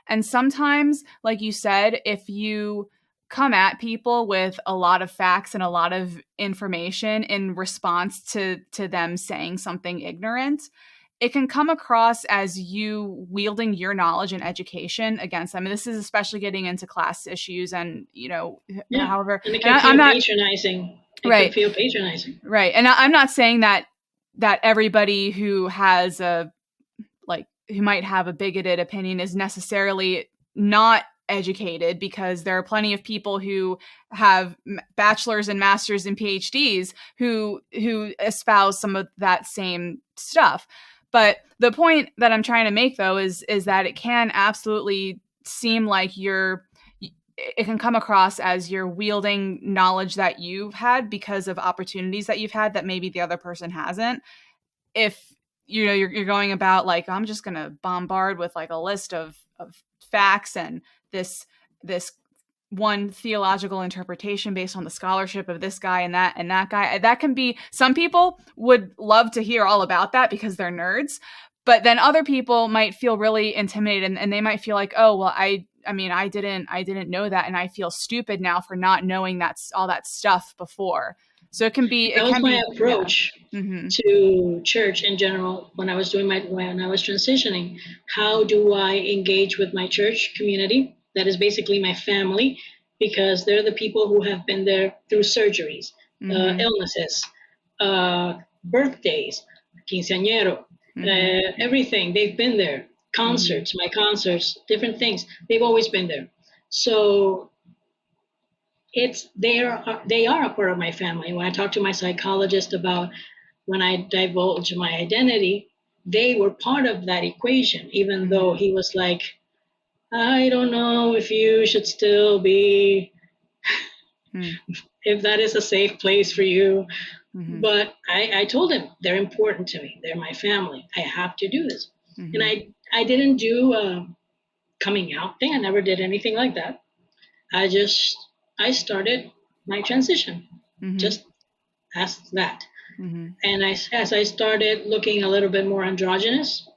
And sometimes, like you said, if you come at people with a lot of facts and a lot of information in response to them saying something ignorant, it can come across as you wielding your knowledge and education against them. And this is especially getting into class issues and, however. And it can feel patronizing. It can feel patronizing. Right. And I'm not saying that everybody who has who might have a bigoted opinion is necessarily not educated, because there are plenty of people who have bachelor's and master's and PhDs who espouse some of that same stuff. But the point that I'm trying to make, though, is that it can absolutely seem like it can come across as you're wielding knowledge that you've had because of opportunities that you've had that maybe the other person hasn't. If you're going about like, I'm just going to bombard with like a list of facts and this one theological interpretation based on the scholarship of this guy and that guy, that can be, some people would love to hear all about that because they're nerds, but then other people might feel really intimidated and they might feel like, oh, well, I didn't know that, and I feel stupid now for not knowing all that stuff before. So it can be. That was my approach to church in general when I was transitioning. How do I engage with my church community? That is basically my family, because they're the people who have been there through surgeries, illnesses, birthdays, quinceañero, everything. They've been there. Concerts, my concerts, different things. They've always been there. So they are a part of my family. When I talk to my psychologist about when I divulge my identity, they were part of that equation, even though he was like, I don't know if you should still be, if that is a safe place for you. But I told him, they're important to me. They're my family. I have to do this. And I didn't do a coming out thing. I never did anything like that. I started my transition, just as that. And as I started looking a little bit more androgynous,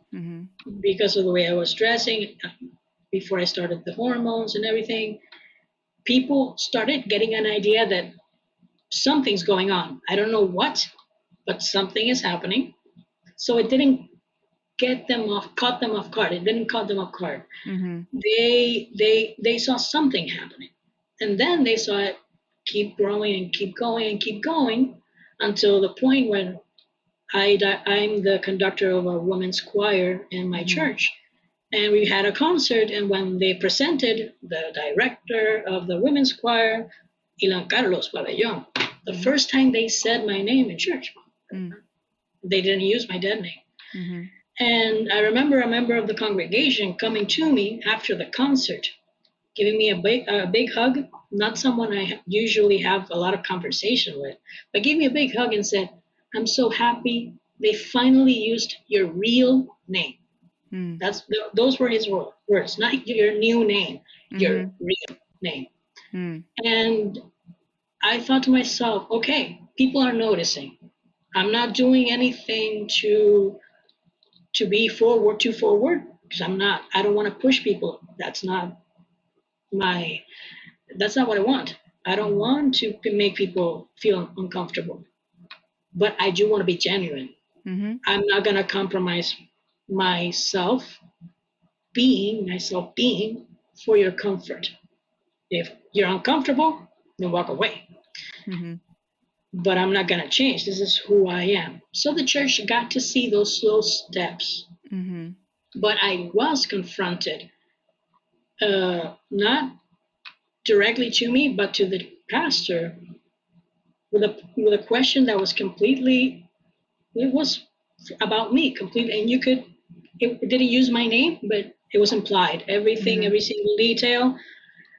because of the way I was dressing, before I started the hormones and everything, people started getting an idea that something's going on. I don't know what, but something is happening. So it didn't caught them off guard. It didn't caught them off guard. They saw something happening. And then they saw it keep growing and keep going and keep going until the point when I'm the conductor of a women's choir in my church. And we had a concert, and when they presented the director of the women's choir, Ilán Carlos, Pabellon, the first time they said my name in church, they didn't use my dead name. And I remember a member of the congregation coming to me after the concert, giving me a big hug, not someone I usually have a lot of conversation with, but gave me a big hug and said, I'm so happy they finally used your real name. Those were his words, not your new name, your real name. And I thought to myself, okay, people are noticing. I'm not doing anything to be forward, because I don't want to push people. That's not what I want. I don't want to make people feel uncomfortable, but I do want to be genuine. I'm not going to compromise myself being for your comfort. If you're uncomfortable, then walk away. But I'm not going to change. This is who I am. So the church got to see those slow steps. But I was confronted, not directly to me, but to the pastor, with a question that was it was about me completely. And it didn't use my name, but it was implied. Everything, every single detail.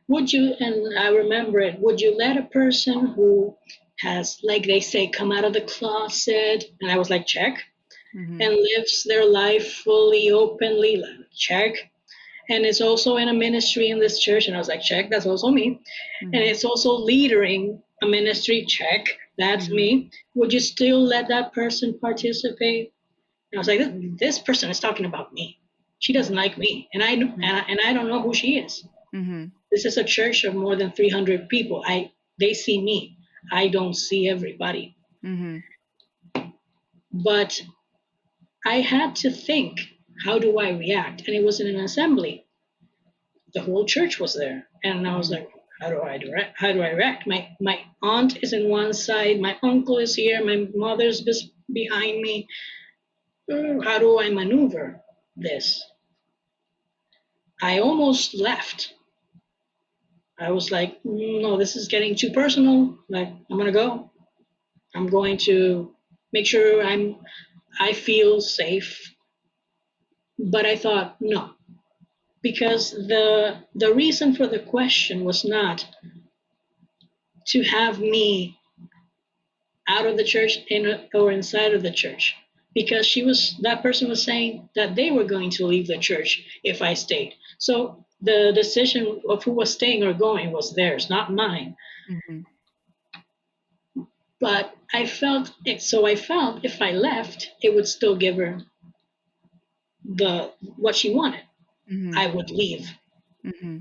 And I remember it, would you let a person who has, like they say, come out of the closet, and I was like, check, and lives their life fully, openly, check, and it's also in a ministry in this church, and I was like, check, that's also me, and it's also leading a ministry, check, that's me, would you still let that person participate? And I was like, this person is talking about me. She doesn't like me, and I don't know who she is. This is a church of more than 300 people. They see me. I don't see everybody. But I had to think, how do I react? And it was in an assembly. The whole church was there. And I was like, how do I react? My aunt is in one side. My uncle is here. My mother's behind me. How do I maneuver this? I almost left. I was like, no, this is getting too personal. Like, I'm going to go. I'm going to make sure I feel safe. But I thought, no, because the reason for the question was not to have me out of the church or inside of the church, because that person was saying that they were going to leave the church if I stayed. So the decision of who was staying or going was theirs, not mine. Mm-hmm. But I felt if I left, it would still give her what she wanted. Mm-hmm. I would leave. Mm-hmm.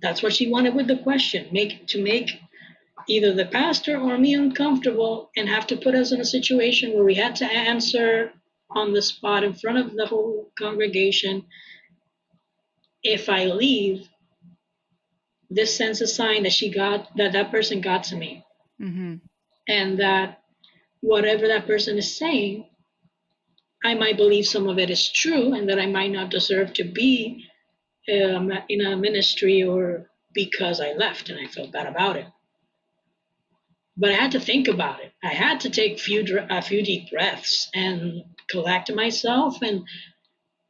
That's what she wanted with the question, make either the pastor or me uncomfortable and have to put us in a situation where we had to answer on the spot in front of the whole congregation. If I leave, this sends a sign that person got to me. Mm-hmm. And that whatever that person is saying, I might believe some of it is true, and that I might not deserve to be in a ministry, or because I left and I felt bad about it. But I had to think about it. I had to take a few deep breaths and collect myself and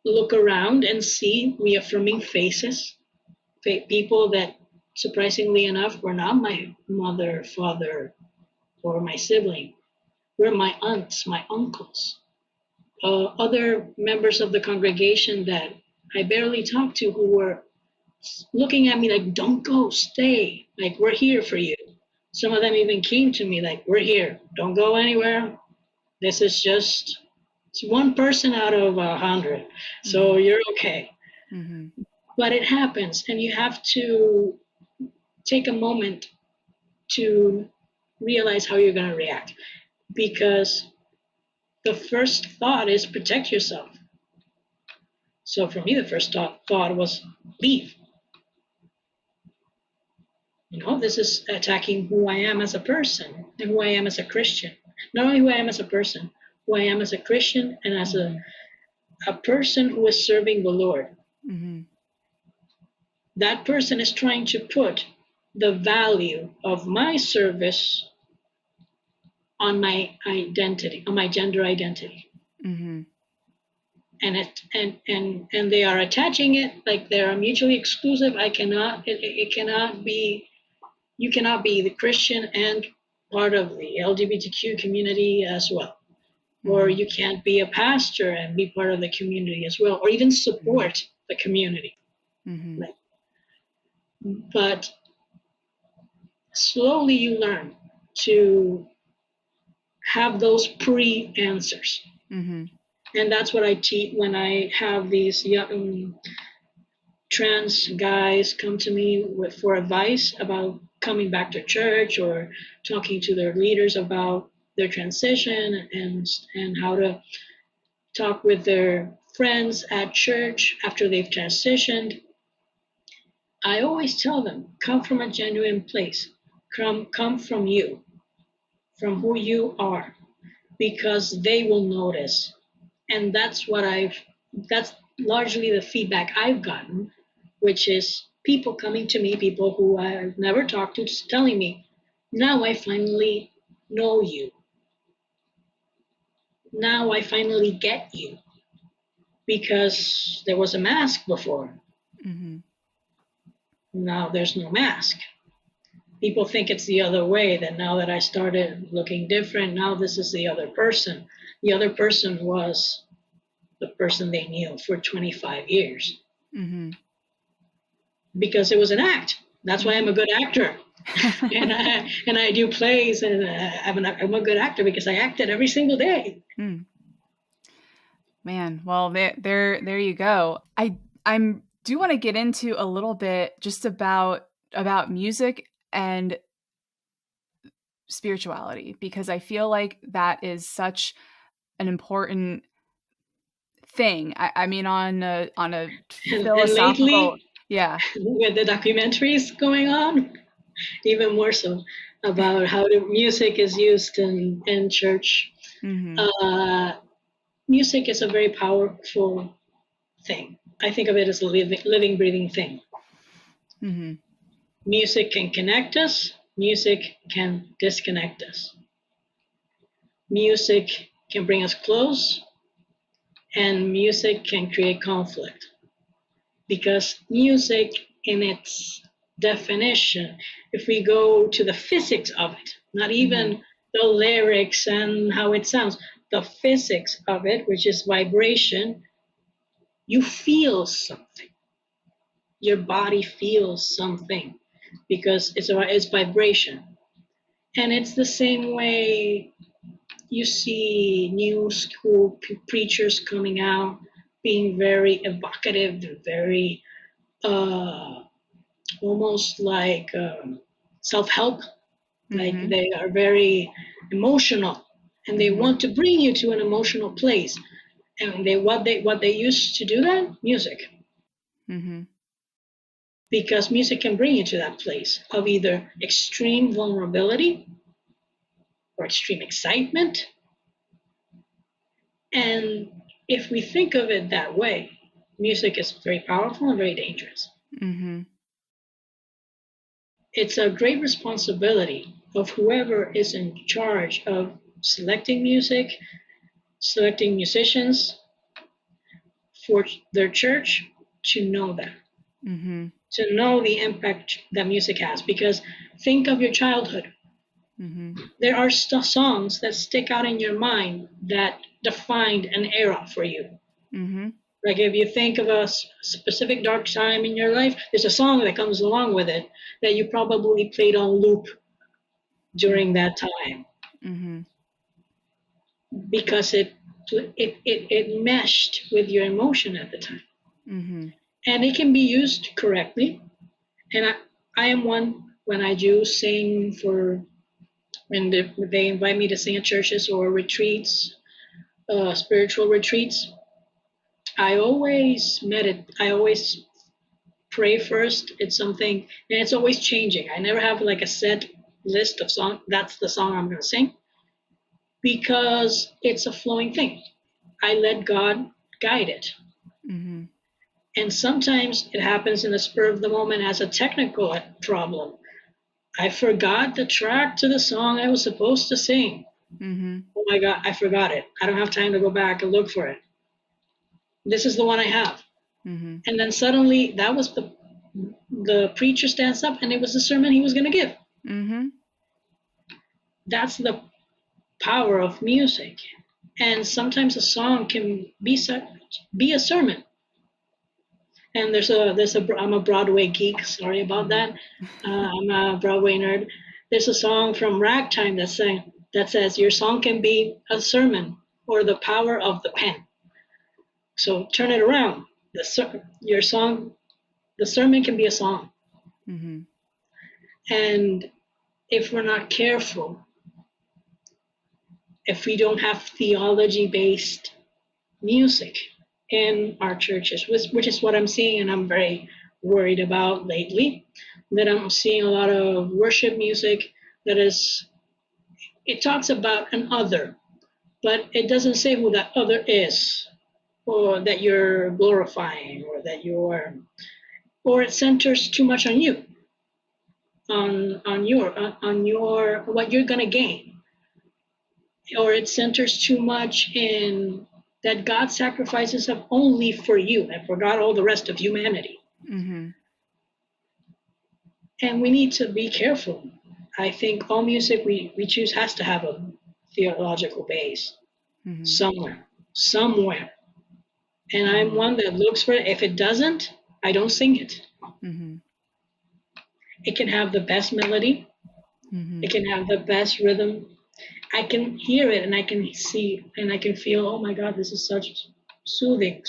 look around and see reaffirming faces, people that surprisingly enough were not my mother, father, or my sibling, were my aunts, my uncles, other members of the congregation that I barely talked to, who were looking at me like, don't go, stay, like, we're here for you. Some of them even came to me like, we're here, don't go anywhere. This is just, it's one person out of 100, so you're okay. Mm-hmm. But it happens, and you have to take a moment to realize how you're going to react, because the first thought is protect yourself. So for me, the first thought was leave. This is attacking who I am as a person and who I am as a Christian. Not only who I am as a person, who I am as a Christian and as a person who is serving the Lord. Mm-hmm. That person is trying to put the value of my service on my identity, on my gender identity. Mm-hmm. And they are attaching it like they are mutually exclusive. It cannot be. You cannot be the Christian and part of the LGBTQ community as well. Mm-hmm. Or you can't be a pastor and be part of the community as well, or even support the community. Mm-hmm. But slowly you learn to have those pre-answers. Mm-hmm. And that's what I teach when I have these young trans guys come to me for advice about coming back to church, or talking to their leaders about their transition, and how to talk with their friends at church after they've transitioned. I always tell them, come from a genuine place. Come from you, from who you are, because they will notice. And that's largely the feedback I've gotten, which is people coming to me, people who I've never talked to, just telling me, now I finally know you. Now I finally get you. Because there was a mask before. Mm-hmm. Now there's no mask. People think it's the other way, that now that I started looking different, now this is the other person. The other person was the person they knew for 25 years. Mm-hmm. Because it was an act. That's why I'm a good actor. and I do plays, and I'm a good actor because I acted every single day. Mm. Man, well, there you go. I do want to get into a little bit just about music and spirituality, because I feel like that is such an important thing. I mean, on a philosophical, and lately, yeah, with the documentaries going on, even more so about how the music is used in church. Mm-hmm. Music is a very powerful thing. I think of it as a living, breathing thing. Mm-hmm. Music can connect us. Music can disconnect us. Music can bring us close, and music can create conflict. Because music, in its definition, if we go to the physics of it, not even the lyrics and how it sounds, the physics of it, which is vibration, you feel something. Your body feels something because it's vibration. And it's the same way you see new school preachers coming out being very evocative, very almost like self-help. Like they are very emotional, and they want to bring you to an emotional place. And what they use to do that, music. Because music can bring you to that place of either extreme vulnerability or extreme excitement. And if we think of it that way, music is very powerful and very dangerous. It's a great responsibility of whoever is in charge of selecting music, selecting musicians for their church, to know that. To know the impact that music has. Because think of your childhood. There are songs that stick out in your mind that defined an era for you. Like if you think of a specific dark time in your life, there's a song that comes along with it that you probably played on loop during that time. Because it meshed with your emotion at the time. And it can be used correctly. And I am one, when I do sing when they invite me to sing at churches or retreats, spiritual retreats, I always pray first. It's something, and it's always changing. I never have like a set list of songs. That's the song I'm going to sing, because it's a flowing thing. I let God guide it. And sometimes it happens in the spur of the moment as a technical problem. I forgot the track to the song I was supposed to sing. Oh my God, I forgot it. I don't have time to go back and look for it. This is the one I have. And then suddenly that was the preacher stands up, and it was the sermon he was going to give. That's the power of music. And sometimes a song can be a sermon. And I'm a Broadway geek. Sorry about that. I'm a Broadway nerd. There's a song from Ragtime that says your song can be a sermon, or the power of the pen. So turn it around. The sermon can be a song. And if we're not careful, if we don't have theology-based music in our churches, which is what I'm seeing, and I'm very worried about lately, that I'm seeing a lot of worship music it talks about an other, but it doesn't say who that other is, or that you're glorifying, or it centers too much on you, on your what you're gonna gain, or it centers too much in that God sacrifices himself only for you and forgot all the rest of humanity. And we need to be careful. I think all music we choose has to have a theological base somewhere. And I'm one that looks for it. If it doesn't, I don't sing it. It can have the best melody. It can have the best rhythm. I can hear it and I can see and I can feel, oh my God, this is such soothing.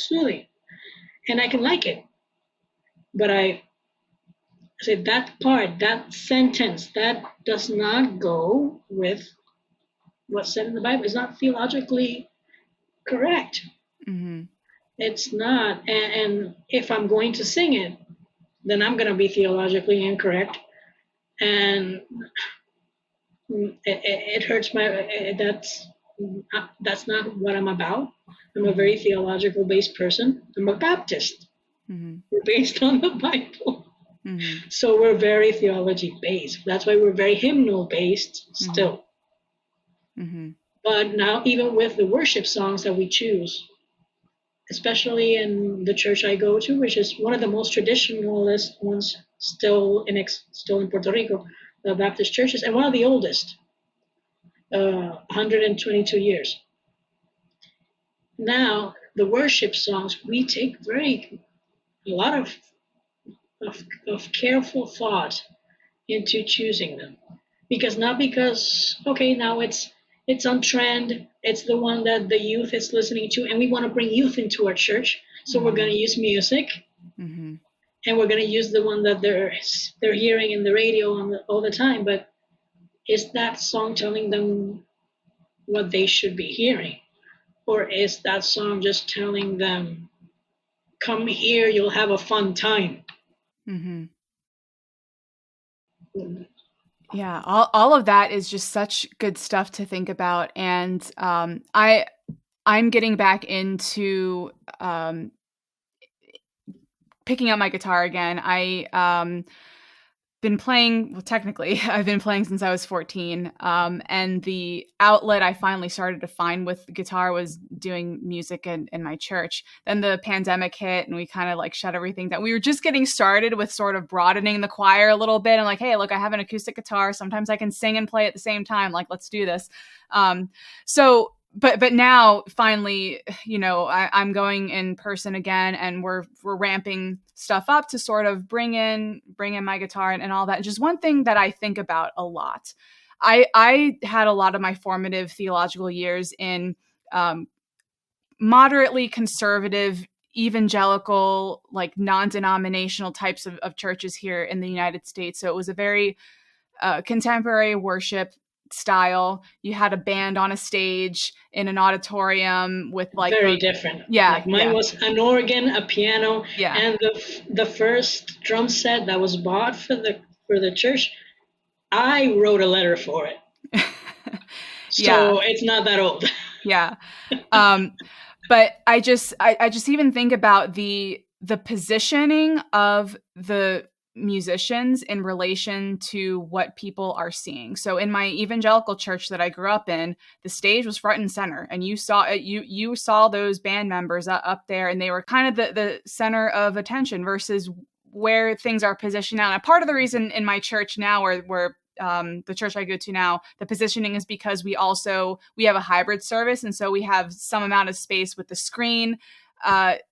And I can like it. But I say that part, that sentence, that does not go with what's said in the Bible. It's not theologically correct. It's not. And if I'm going to sing it, then I'm going to be theologically incorrect. And it hurts that's not what I'm about. I'm a very theological based person. I'm a Baptist. We're based on the Bible. Mm-hmm. So we're very theology based. That's why we're very hymnal based still. Mm-hmm. But now, even with the worship songs that we choose, especially in the church I go to, which is one of the most traditionalist ones still in Puerto Rico, the Baptist churches, and one of the oldest, 122 years. Now, the worship songs, we take a lot of careful thought into choosing them, because okay, now it's on trend, it's the one that the youth is listening to, and we want to bring youth into our church, so we're going to use music, and we're going to use the one that they're hearing in the radio all the time. But is that song telling them what they should be hearing, or is that song just telling them, come here, you'll have a fun time? Yeah, all of that is just such good stuff to think about. And I'm getting back into picking up my guitar again. I been playing, well, technically, I've been playing since I was 14. And the outlet I finally started to find with the guitar was doing music in my church. Then the pandemic hit and we kind of like shut everything down. We were just getting started with sort of broadening the choir a little bit. And like, hey, look, I have an acoustic guitar. Sometimes I can sing and play at the same time. Like, let's do this. But now finally, I'm going in person again, and we're ramping stuff up to sort of bring in my guitar and all that. And just one thing that I think about a lot, I had a lot of my formative theological years in moderately conservative, evangelical, like non-denominational types of churches here in the United States. So it was a very contemporary worship style. You had a band on a stage in an auditorium with like very different. Yeah, like mine was an organ, a piano, Yeah. and the first drum set that was bought for the church, I wrote a letter for it. So it's not that old. Yeah. But I just even think about the positioning of the musicians in relation to what people are seeing. So in my evangelical church that I grew up in, the stage was front and center, and you saw those band members up there, and they were kind of the center of attention versus where things are positioned now. And part of the reason in my church now, where the church I go to now, the positioning is because we have a hybrid service, and so we have some amount of space with the screen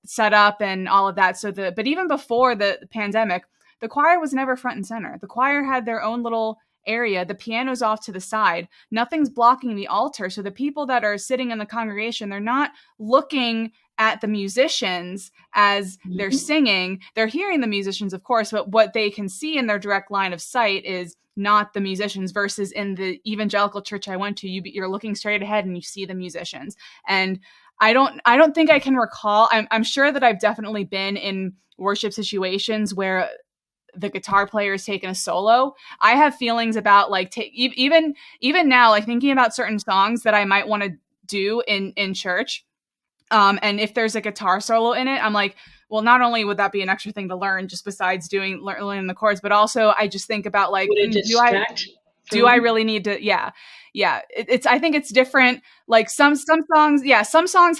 set up and all of that. But even before the pandemic, the choir was never front and center. The choir had their own little area. The piano's off to the side. Nothing's blocking the altar. So the people that are sitting in the congregation, they're not looking at the musicians as they're singing. They're hearing the musicians, of course, but what they can see in their direct line of sight is not the musicians, versus in the evangelical church I went to, you're looking straight ahead and you see the musicians. And I don't think I can recall. I'm sure that I've definitely been in worship situations where the guitar player is taking a solo. I have feelings about like even now, like thinking about certain songs that I might want to do in church. And if there's a guitar solo in it, I'm like, well, not only would that be an extra thing to learn, just besides learning the chords, but also I just think about like, do I really need to? Yeah. I think it's different. Like some songs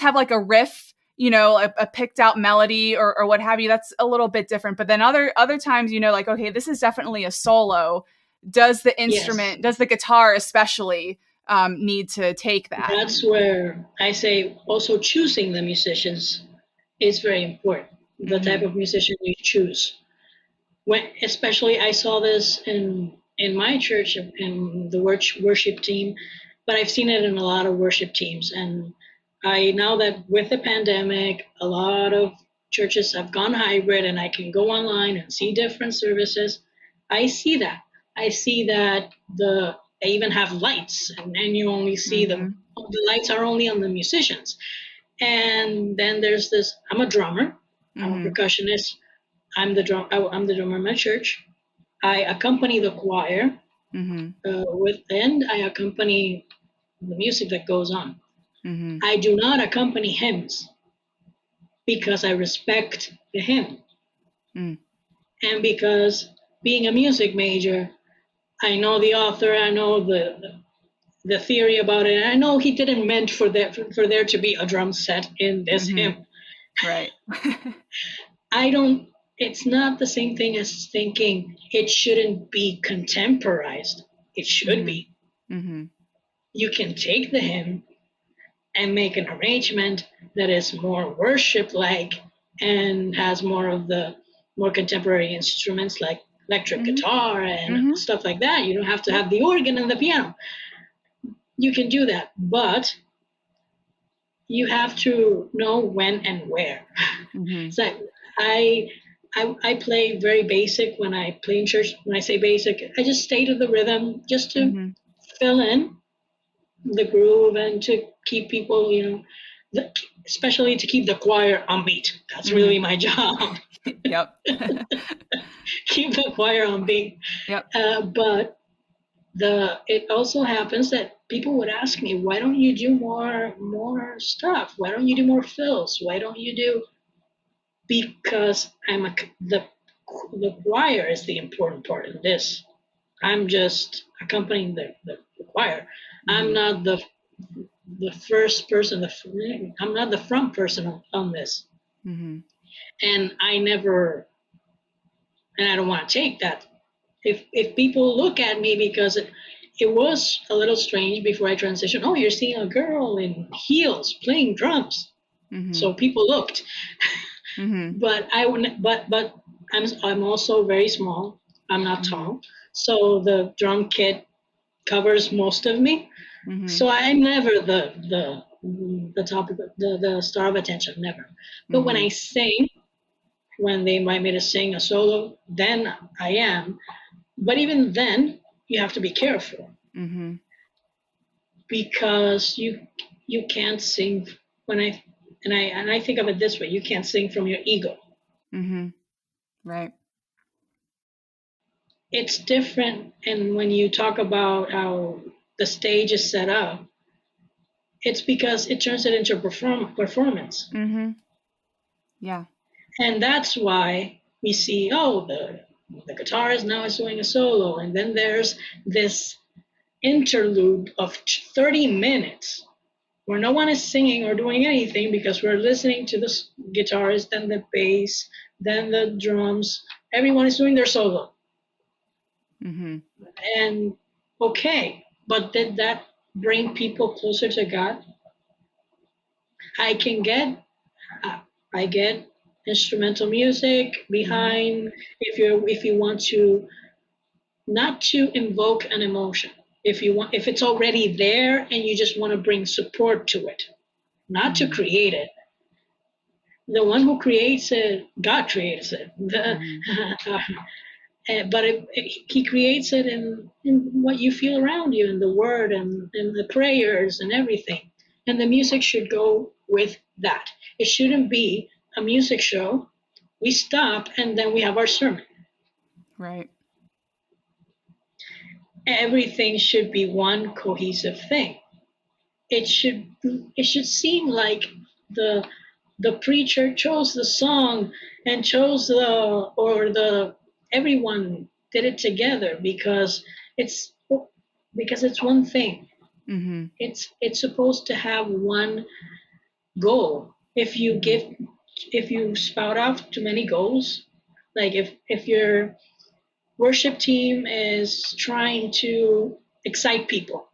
have like a riff, a picked out melody or what have you. That's a little bit different. But then other times, like, okay, this is definitely a solo. Does the instrument, does the guitar especially need to take that? That's where I say also choosing the musicians is very important. The type of musician you choose. Especially I saw this in my church, in the worship team, but I've seen it in a lot of worship teams. And now that with the pandemic, a lot of churches have gone hybrid and I can go online and see different services. I see that they even have lights, and then you only see the lights are only on the musicians. And then there's this, I'm a drummer, I'm a percussionist, I'm the drummer in my church. I accompany the choir and I accompany the music that goes on. I do not accompany hymns because I respect the hymn. And because being a music major, I know the author, I know the theory about it. And I know he didn't meant for there to be a drum set in this hymn. Right. It's not the same thing as thinking it shouldn't be contemporized. It should be. You can take the hymn and make an arrangement that is more worship-like and has more of the more contemporary instruments like electric guitar and stuff like that. You don't have to have the organ and the piano. You can do that, but you have to know when and where. It's like I play very basic when I play in church. When I say basic, I just stay to the rhythm just to fill in the groove and to keep people, especially to keep the choir on beat. That's really my job. Yep. Keep the choir on beat. Yep. But it also happens that people would ask me, why don't you do more stuff? Why don't you do more fills? Why don't you do? Because the choir is the important part of this. I'm just accompanying the choir. I'm not the first person. I'm not the front person on this. And I don't want to take that. If people look at me, because it was a little strange before I transitioned. Oh, you're seeing a girl in heels playing drums. So people looked. But I'm also very small. I'm not tall, so the drum kit covers most of me. So I'm never the topic, the star of attention, never. But when I sing, when they invite me to sing a solo, then I am. But even then, you have to be careful because you can't sing when I think of it this way: you can't sing from your ego. Right. It's different, and when you talk about how the stage is set up, it's because it turns it into performance. Yeah. And that's why we see, the guitarist now is doing a solo, and then there's this interlude of 30 minutes where no one is singing or doing anything because we're listening to the guitarist, then the bass, then the drums. Everyone is doing their solo. And okay, but did that bring people closer to God? I get instrumental music behind if you want to, not to invoke an emotion. If it's already there and you just want to bring support to it, not to create it. The one who creates it, God creates it. But he creates it in what you feel around you, in the word and in the prayers and everything. And the music should go with that. It shouldn't be a music show. We stop and then we have our sermon. Right. Everything should be one cohesive thing. It should seem like the preacher chose the song and chose everyone did it together because it's one thing. It's supposed to have one goal. If you spout out too many goals, like if your worship team is trying to excite people,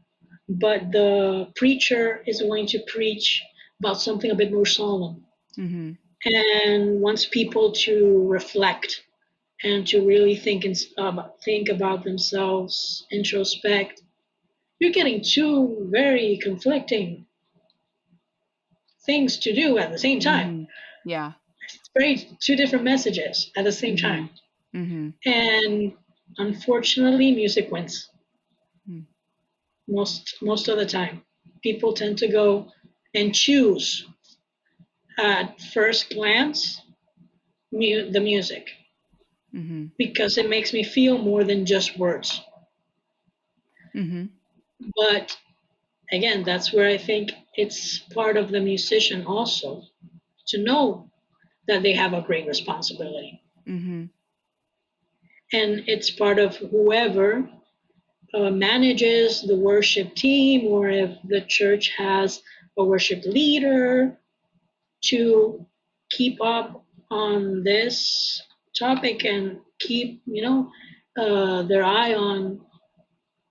but the preacher is going to preach about something a bit more solemn and wants people to reflect and to really think about themselves, introspect, you're getting two very conflicting things to do at the same time. Yeah. It's two different messages at the same time. And unfortunately, music wins. Most of the time, people tend to go and choose at first glance the music because it makes me feel more than just words. But again, that's where I think it's part of the musician also to know that they have a great responsibility. And it's part of whoever manages the worship team, or if the church has a worship leader, to keep up on this topic and keep, their eye on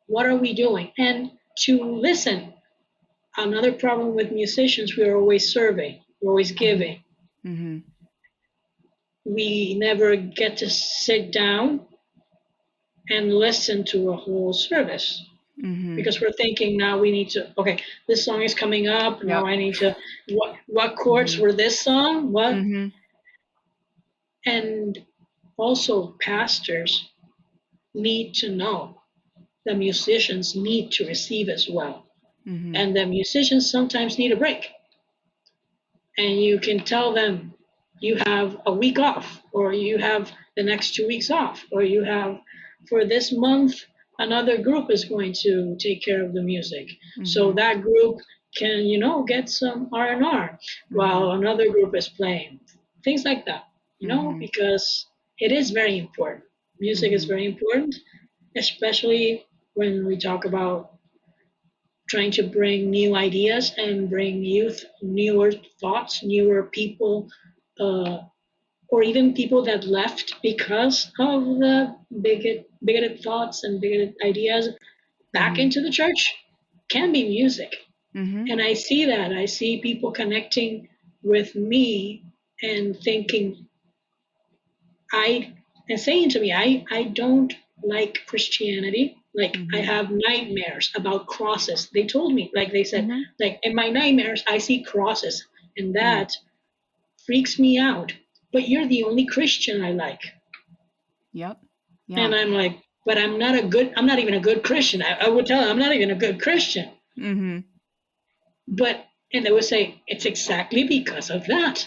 what are we doing, and to listen. Another problem with musicians, we are always serving, we're always giving. Mm-hmm. We never get to sit down and listen to a whole service. Mm-hmm. Because we're thinking now we need to, okay, this song is coming up. Yep. Now I need to, what chords were this song? What? Mm-hmm. And also pastors need to know the musicians need to receive as well. Mm-hmm. And the musicians sometimes need a break. And you can tell them you have a week off, or you have the next 2 weeks off, or you have for this month, another group is going to take care of the music. Mm-hmm. So that group can, get some R&R mm-hmm. while another group is playing. Things like that, mm-hmm. because it is very important. Music mm-hmm. is very important, especially when we talk about trying to bring new ideas and bring youth, newer thoughts, newer people, or even people that left because of the bigoted thoughts and bigoted ideas back mm-hmm. into the church, can be music. Mm-hmm. And I see that. I see people connecting with me and thinking, and saying to me, I don't like Christianity. Like mm-hmm. I have nightmares about crosses. They told me, like they said, mm-hmm. like in my nightmares, I see crosses, and that freaks me out. But you're the only Christian I like. Yep. Yeah. And I'm like, but I'm not even a good Christian. I would tell them I'm not even a good Christian. Mm-hmm. And they would say, it's exactly because of that.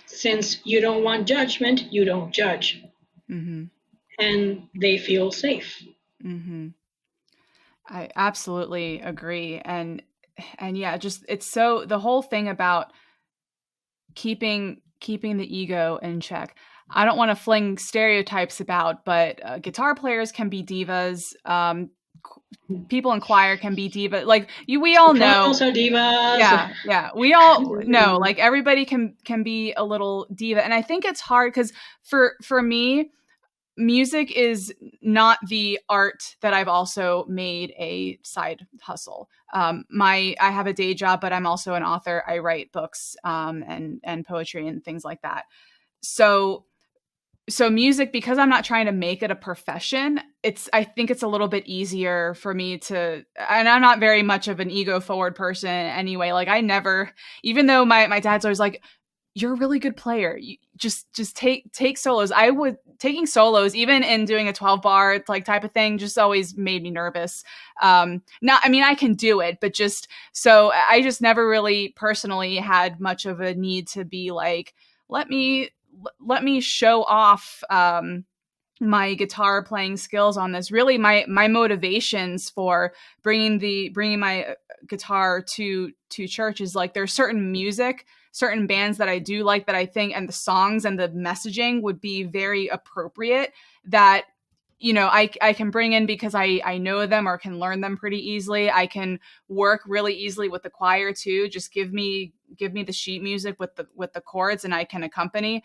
Since you don't want judgment, you don't judge. Mm-hmm. And they feel safe. Mm-hmm. I absolutely agree. And yeah, just, it's so, the whole thing about keeping the ego in check. I don't want to fling stereotypes about, but guitar players can be divas. People in choir can be divas. Like we all know. Also divas. Yeah. We all know. Like everybody can be a little diva, and I think it's hard because for me, music is not the art that I've also made a side hustle. I have a day job, but I'm also an author. I write books and poetry and things like that. So music, because I'm not trying to make it a profession, I think it's a little bit easier for me to, and I'm not very much of an ego forward person anyway. Like I never, even though my dad's always like, you're a really good player. You just take solos. Taking solos, even in doing a 12 bar like type of thing, just always made me nervous. I can do it, but so I just never really personally had much of a need to be like, let me show off, my guitar playing skills on this. Really my motivations for bringing my guitar to church is like, there's certain bands that I do like that I think, and the songs and the messaging would be very appropriate that, I can bring in because I know them or can learn them pretty easily. I can work really easily with the choir too. Just give me the sheet music with the chords and I can accompany,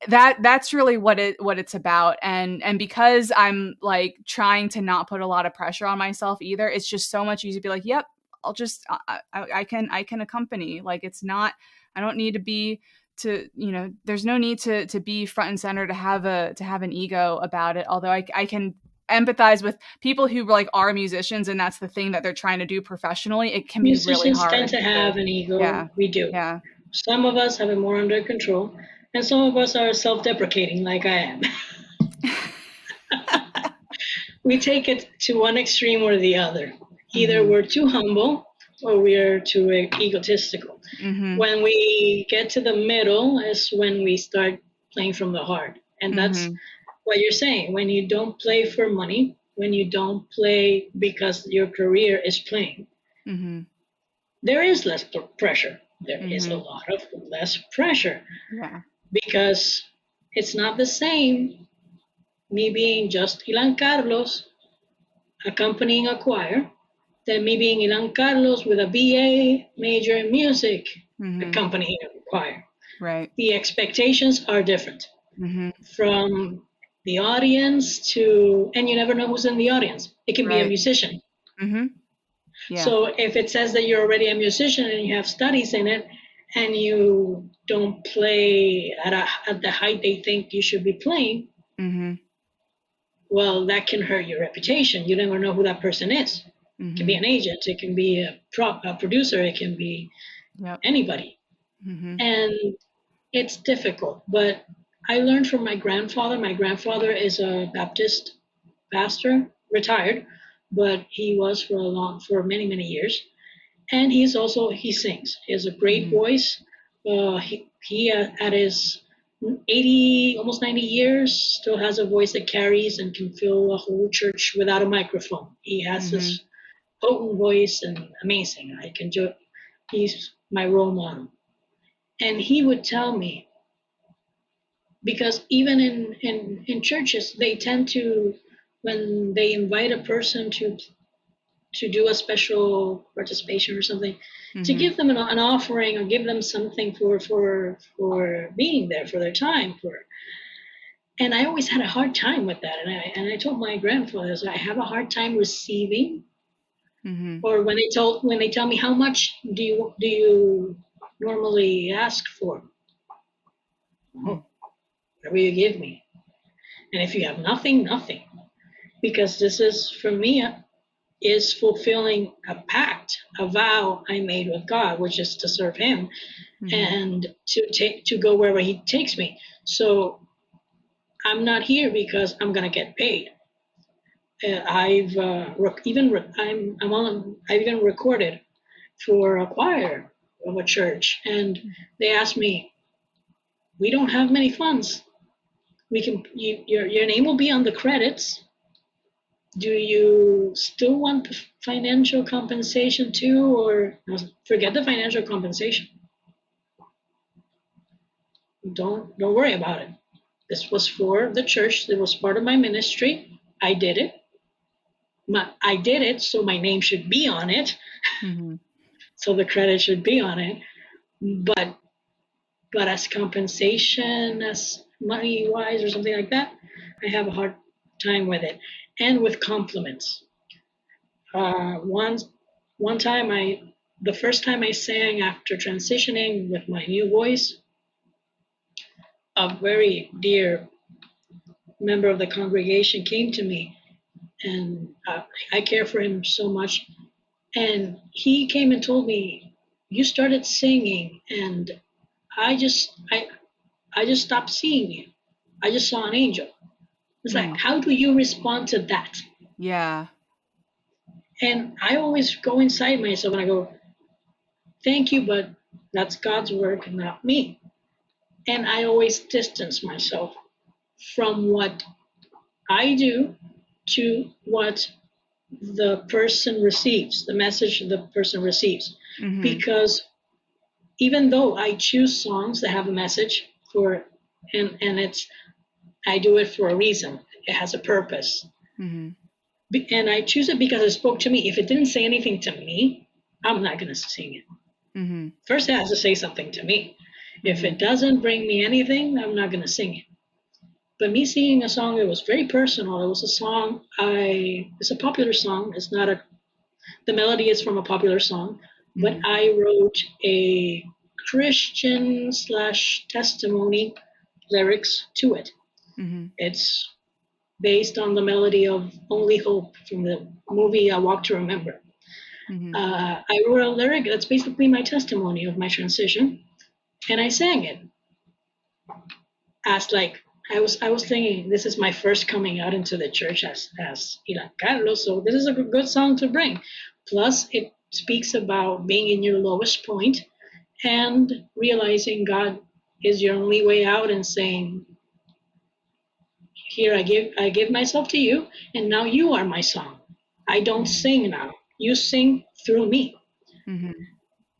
that's really what it's about. And because I'm like trying to not put a lot of pressure on myself either, it's just so much easier to be like, yep, I'll just, I can accompany. Like, it's not, I don't need to be there's no need to be front and center to have an ego about it. Although I can empathize with people who like are musicians and that's the thing that they're trying to do professionally. It can be really hard. Musicians tend to have an ego. Yeah. We do. Yeah. Some of us have it more under control, and some of us are self-deprecating like I am. We take it to one extreme or the other. Either we're too humble or we are too egotistical. Mm-hmm. When we get to the middle is when we start playing from the heart. And that's what you're saying. When you don't play for money, when you don't play because your career is playing, there is less pressure. There is a lot of less pressure. Yeah. Because it's not the same, me being just Ilán Carlos accompanying a choir, than me being Ilán Carlos with a BA major in music accompanying a choir. Right. The expectations are different from the audience to, and you never know who's in the audience. It can be a musician. Yeah. So if it says that you're already a musician and you have studies in it, and you don't play at the height they think you should be playing, well, that can hurt your reputation. You never know who that person is. It can be an agent, it can be a producer, it can be anybody. And it's difficult, but I learned from my grandfather. My grandfather is a Baptist pastor, retired, but he was for many, many years. And he sings. He has a great voice. He at his 80, almost 90 years, still has a voice that carries and can fill a whole church without a microphone. He has this potent voice and amazing. He's my role model. And he would tell me, because even in churches, they tend to, when they invite a person to do a special participation or something, to give them an offering or give them something for being there, for their time. And I always had a hard time with that. And I told my grandfather, I have a hard time receiving. Or when they tell me, how much do you normally ask for? Oh, whatever you give me. And if you have nothing. Because this is, for me, is fulfilling a pact, a vow I made with God, which is to serve him and to go wherever he takes me. So I'm not here because I'm going to get paid. I've even recorded for a choir of a church, and they asked me, we don't have many funds. Your name will be on the credits. Do you still want the financial compensation too, or forget the financial compensation? Don't worry about it. This was for the church. It was part of my ministry. I did it. I did it, so my name should be on it. So the credit should be on it. But as compensation, as money-wise or something like that, I have a hard time with it. And with compliments. One time the first time I sang after transitioning with my new voice, a very dear member of the congregation came to me, and I care for him so much. And he came and told me, you started singing, and I just stopped seeing you. I just saw an angel. It's like, how do you respond to that? Yeah. And I always go inside myself and I go, thank you, but that's God's work, not me. And I always distance myself from what I do to what the person receives, the message the person receives. Because even though I choose songs that have a message and I do it for a reason, it has a purpose. And I choose it because it spoke to me. If it didn't say anything to me, I'm not going to sing it. First, it has to say something to me. If it doesn't bring me anything, I'm not going to sing it. But me singing a song, it was very personal. It was a song, it's a popular song. It's not the melody is from a popular song, but I wrote a Christian / testimony lyrics to it. It's based on the melody of Only Hope from the movie A Walk to Remember. I wrote a lyric that's basically my testimony of my transition, and I sang it. I was thinking, this is my first coming out into the church as Ilán Carlos, so this is a good song to bring. Plus, it speaks about being in your lowest point and realizing God is your only way out, and saying, here, I give myself to you, and now you are my song. I don't sing now. You sing through me.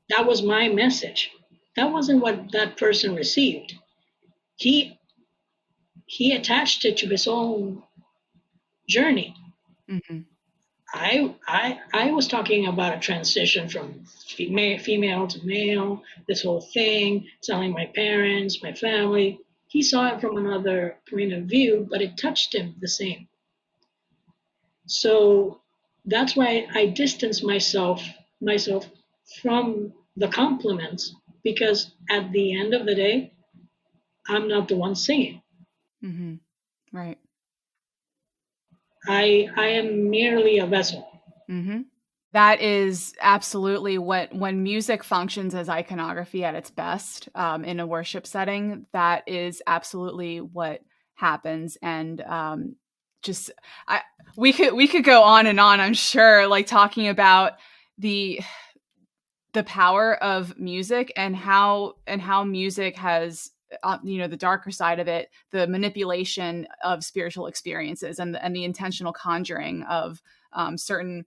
That was my message. That wasn't what that person received. He he attached it to his own journey. Mm-hmm. I was talking about a transition from female to male, this whole thing, telling my parents, my family. He saw it from another point of view, but it touched him the same. So that's why I distance myself from the compliments, because at the end of the day, I'm not the one singing. Mm-hmm. Right. I am merely a vessel. Mm-hmm. That is absolutely when music functions as iconography at its best, in a worship setting, that is absolutely what happens. And just I we could go on and on, I'm sure, like talking about the power of music and how music has, the darker side of it, the manipulation of spiritual experiences, and the intentional conjuring of certain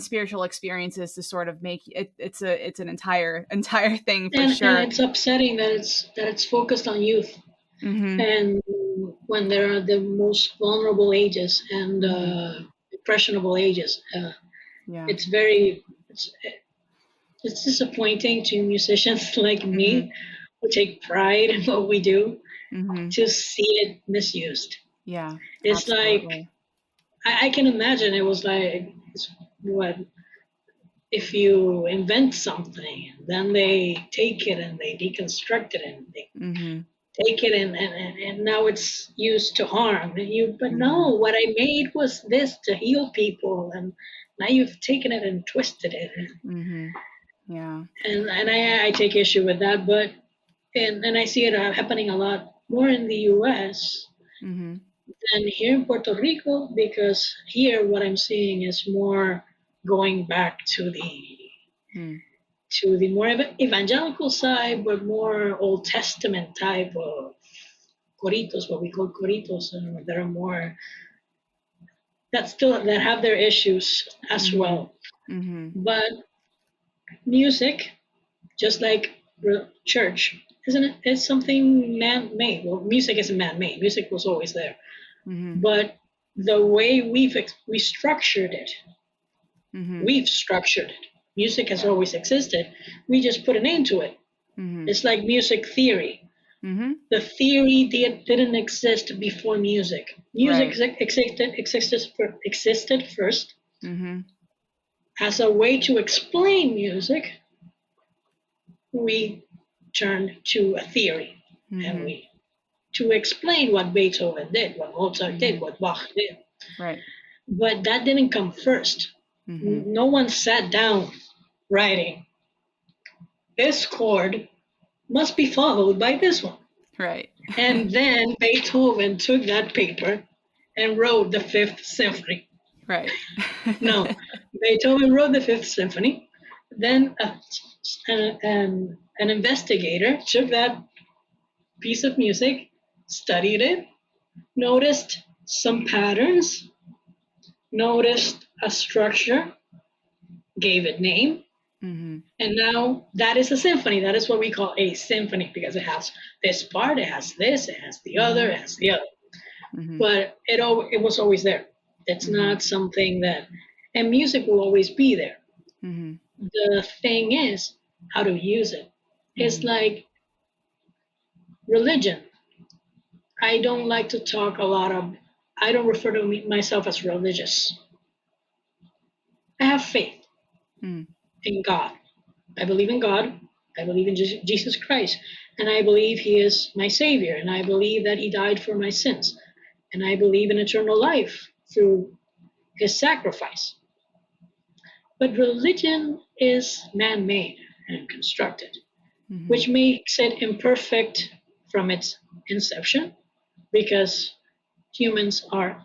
spiritual experiences to sort of make it. It's an entire thing for And sure. it's upsetting that it's focused on youth, Mm-hmm. and when they're the most vulnerable ages and impressionable ages. Yeah. It's very it's disappointing to musicians like me who take pride in what we do Mm-hmm. to see it misused. Yeah, It's like absolutely. I can imagine it was like what if you invent something, then they take it and they deconstruct it and they Mm-hmm. take it and now it's used to harm you. But Mm-hmm. no, what I made was this to heal people, and now you've taken it and twisted it. Mm-hmm. Yeah. And I take issue with that, but and I see it happening a lot more in the U.S. Mm-hmm. than here in Puerto Rico, because here what I'm seeing is more going back Mm. to the more evangelical side, but more Old Testament type of coritos, what we call coritos, that are more that have their issues as Mm-hmm. well. Mm-hmm. But music, just like church, isn't it? It's something man-made. Well, music isn't man-made. Music was always there, Mm-hmm. but the way we structured it, Mm-hmm. we've structured it. Music has always existed. We just put a name to it. Mm-hmm. It's like music theory. Mm-hmm. The theory didn't exist before music. Music Right. existed first Mm-hmm. as a way to explain music. We turned to a theory, and Mm-hmm. we to explain what Beethoven did, what Mozart Mm-hmm. did, what Bach did. Right. But that didn't come first. Mm-hmm. No one sat down writing, this chord must be followed by this one. Right. And then Beethoven took that paper and wrote the Fifth Symphony. Right. No, Beethoven wrote the Fifth Symphony. Then an investigator took that piece of music, studied it, noticed some patterns, noticed a structure, gave it name, Mm-hmm. and now that is a symphony. That is what we call a symphony, because it has this part, it has this, it has the other, it has the other. Mm-hmm. But it was always there. It's Mm-hmm. not something that, and music will always be there. Mm-hmm. The thing is how to use it. It's Mm-hmm. like religion. I don't like to talk a lot of, I don't refer to myself as religious. I have faith Mm-hmm. in God. I believe in God. I believe in Jesus Christ. And I believe he is my savior. And I believe that he died for my sins. And I believe in eternal life through his sacrifice. But religion is man made and constructed, Mm-hmm. which makes it imperfect from its inception, because humans are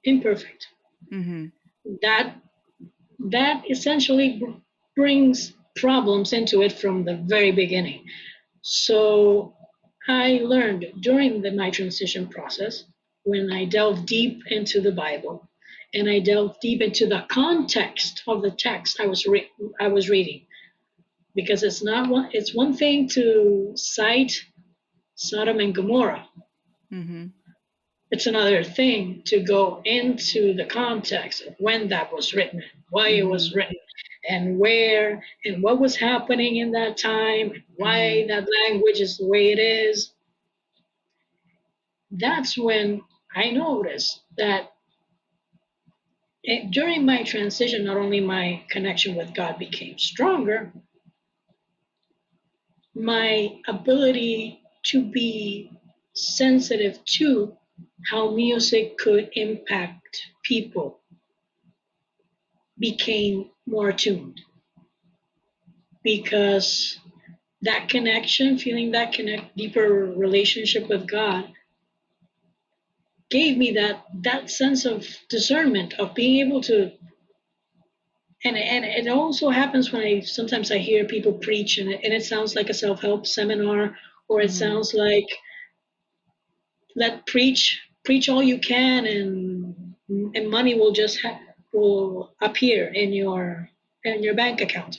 imperfect. Mm-hmm. That essentially brings problems into it from the very beginning. So I learned during my transition process, when I delved deep into the Bible and I delved deep into the context of the text I was reading, because it's one thing to cite Sodom and Gomorrah, Mm-hmm. It's another thing to go into the context of when that was written, why it was written, and where and what was happening in that time, why that language is the way it is. That's when I noticed that during my transition, not only my connection with God became stronger, my ability to be sensitive to how music could impact people became more attuned, because that connection, feeling that deeper relationship with God, gave me that sense of discernment of being able to. And it also happens when sometimes I hear people preach, and it sounds like a self-help seminar, or it sounds like, let preach all you can, and money will just will appear in your bank account.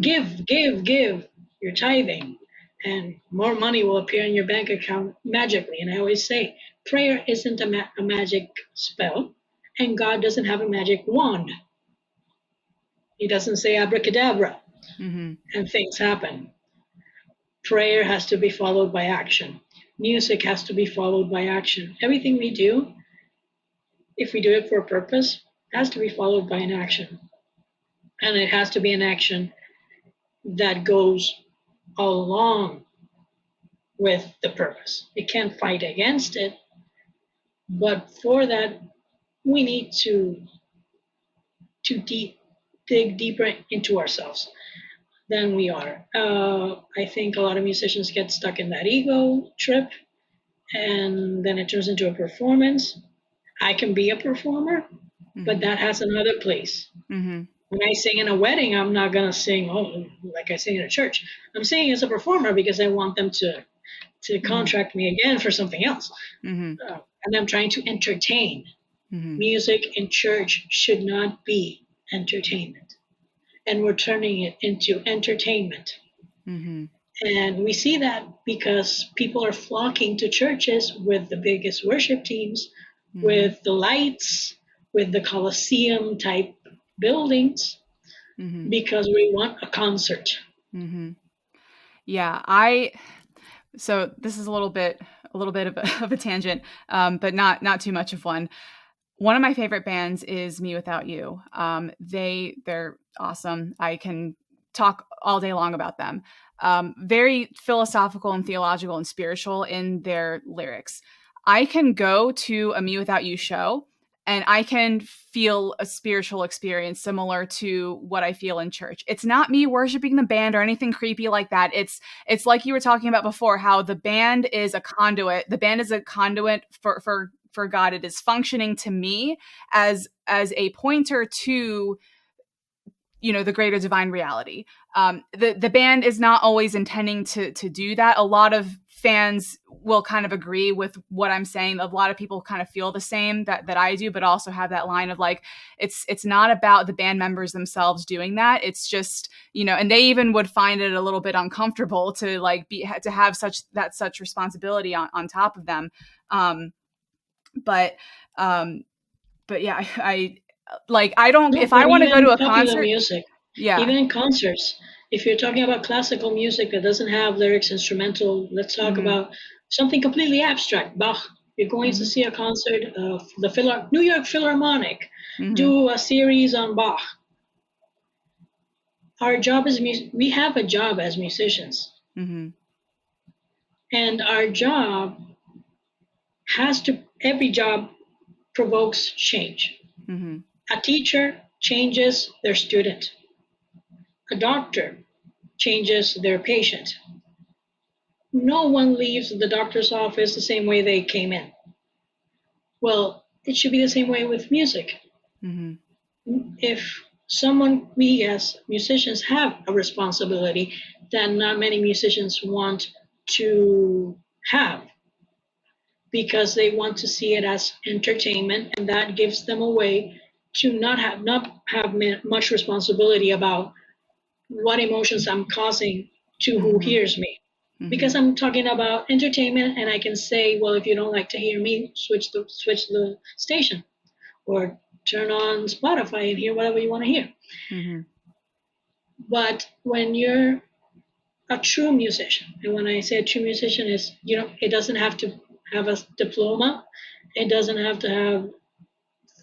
Give your tithing, and more money will appear in your bank account magically. And I always say, prayer isn't a magic spell, and God doesn't have a magic wand. He doesn't say abracadabra and things happen. Prayer has to be followed by action. Music has to be followed by action. Everything we do, if we do it for a purpose, has to be followed by an action. And it has to be an action that goes along with the purpose. It can't fight against it, but for that, we need to dig deeper into ourselves than we are. I think a lot of musicians get stuck in that ego trip, and then it turns into a performance. I can be a performer, but that has another place. When I sing in a wedding, I'm not going to sing like I sing in a church. I'm singing as a performer because I want them to contract me again for something else. And I'm trying to entertain. Music in church should not be entertainment. And we're turning it into entertainment. And we see that because people are flocking to churches with the biggest worship teams, with the lights, with the Colosseum type buildings, because we want a concert. Yeah, so this is a little bit of a tangent, but not too much of one. One of my favorite bands is Me Without You. They're awesome. I can talk all day long about them. Very philosophical and theological and spiritual in their lyrics. I can go to a Me Without You show and I can feel a spiritual experience similar to what I feel in church. It's not me worshiping the band or anything creepy like that. It's like you were talking about before, how the band is a conduit. The band is a conduit for God. It is functioning to me as a pointer to, the greater divine reality. The band is not always intending to do that. A lot of fans will kind of agree with what I'm saying. A lot of people kind of feel the same that I do, but also have that line of like, it's not about the band members themselves doing that. It's just, and they even would find it a little bit uncomfortable to like to have such responsibility on top of them. But yeah, I don't, if I want to go to a concert, music, even in concerts, if you're talking about classical music that doesn't have lyrics, instrumental, let's talk about something completely abstract, Bach. You're going to see a concert of the New York Philharmonic do a series on Bach. Our job is we have a job as musicians, and our job every job provokes change. A teacher changes their student. A doctor changes their patient. No one leaves the doctor's office the same way they came in. Well, it should be the same way with music. If we as musicians have a responsibility that not many musicians want to have, because they want to see it as entertainment, and that gives them a way to not have much responsibility about what emotions I'm causing to who hears me. because I'm talking about entertainment, and I can say, well, if you don't like to hear me, switch the station, or turn on Spotify and hear whatever you want to hear. Mm-hmm. But when you're a true musician, and when I say a true musician is, it doesn't have to have a diploma, it doesn't have to have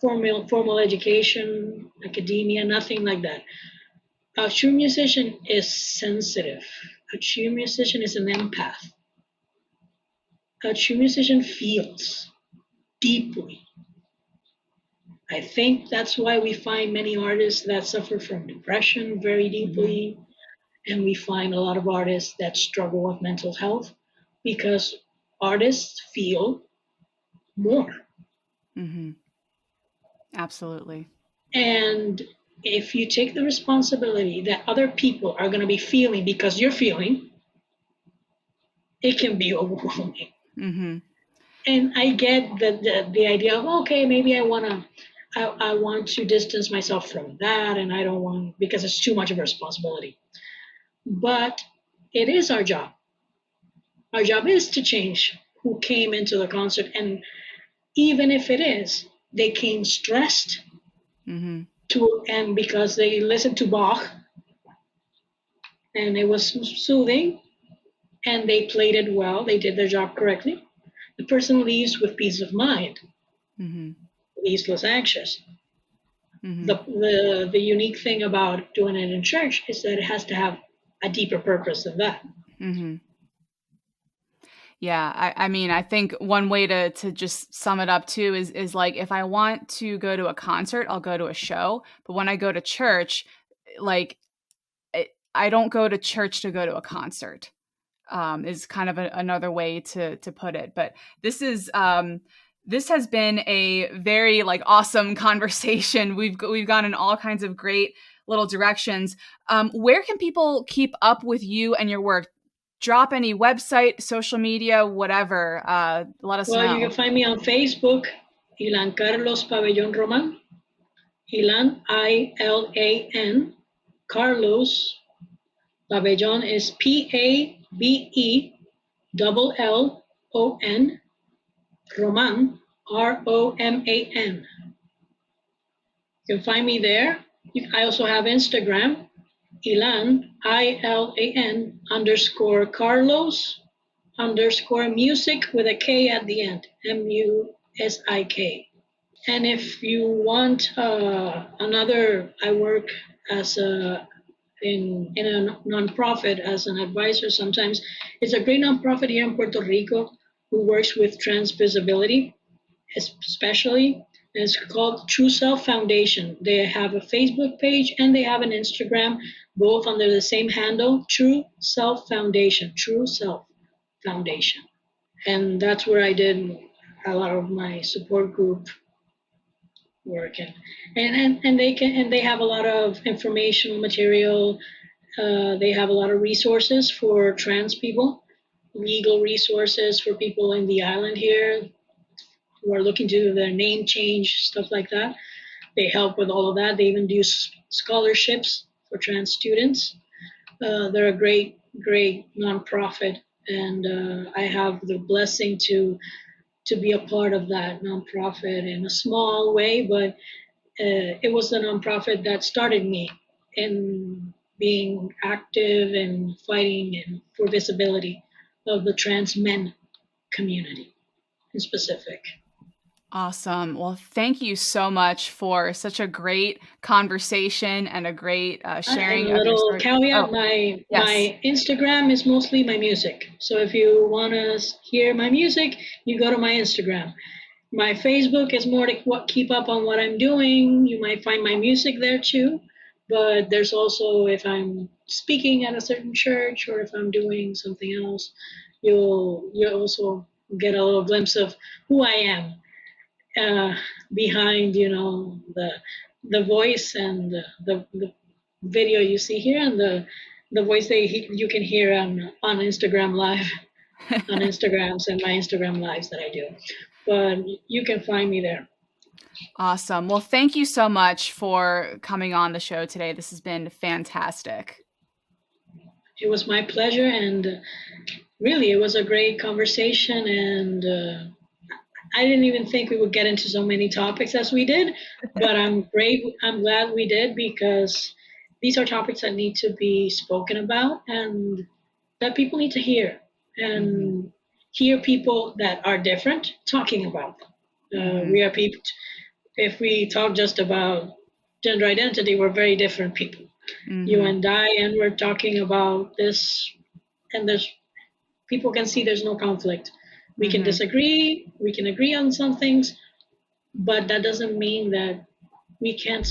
formal education, academia, nothing like that. A true musician is sensitive. A true musician is an empath. A true musician feels deeply. I think that's why we find many artists that suffer from depression very deeply, and we find a lot of artists that struggle with mental health because artists feel more. Mm-hmm. Absolutely. And if you take the responsibility that other people are going to be feeling because you're feeling, it can be overwhelming. Mm-hmm. And I get the idea of, okay, maybe I want to distance myself from that, and I don't want, because it's too much of a responsibility. But it is our job. Our job is to change who came into the concert, and even if it is, they came stressed and because they listened to Bach and it was soothing and they played it well, they did their job correctly, the person leaves with peace of mind, leaves less anxious. The unique thing about doing it in church is that it has to have a deeper purpose than that. Yeah, I mean, I think one way to just sum it up too is like, if I want to go to a concert, I'll go to a show. But when I go to church, like, I don't go to church to go to a concert. Is kind of another way to put it. But this has been a very like awesome conversation. We've gone in all kinds of great little directions. Where can people keep up with you and your work? Drop any website, social media, whatever. Let us know. Well, you can find me on Facebook, Ilán Carlos Pabellon Roman. Ilán, I-L-A-N, Carlos. Pabellon is P-A-B-E-L-L-O-N, Roman, R-O-M-A-N. You can find me there. I also have Instagram, Ilán, I-L-A-N _Carlos _music with a K at the end, M-U-S-I-K. And if you want I work as in a nonprofit as an advisor sometimes. It's a great nonprofit here in Puerto Rico who works with trans visibility, especially. It's called Trueself Foundation. They have a Facebook page and they have an Instagram, both under the same handle, Trueself Foundation, Trueself Foundation. And that's where I did a lot of my support group work, and they have a lot of informational material. They have a lot of resources for trans people, legal resources for people in the island here who are looking to do their name change, stuff like that. They help with all of that. They even do scholarships for trans students. They're a great nonprofit, and I have the blessing to be a part of that nonprofit in a small way, but it was the nonprofit that started me in being active and fighting and for visibility of the trans men community in specific. Awesome. Well, thank you so much for such a great conversation and a great sharing. And a little caveat, my Instagram is mostly my music. So if you want to hear my music, you go to my Instagram. My Facebook is more to keep up on what I'm doing. You might find my music there too. But there's also, if I'm speaking at a certain church or if I'm doing something else, you'll also get a little glimpse of who I am. Behind, the voice and the video you see here, and the voice you can hear on Instagram Live, on Instagrams and my Instagram Lives that I do. But you can find me there. Awesome. Well, thank you so much for coming on the show today. This has been fantastic. It was my pleasure, and Really, it was a great conversation, and I didn't even think we would get into so many topics as we did, but I'm glad we did because these are topics that need to be spoken about and that people need to hear and hear people that are different talking about them. We are people. If we talk just about gender identity, we're very different people. You and I, and we're talking about this, and there's people can see there's no conflict. We can disagree, we can agree on some things, but that doesn't mean that we can't,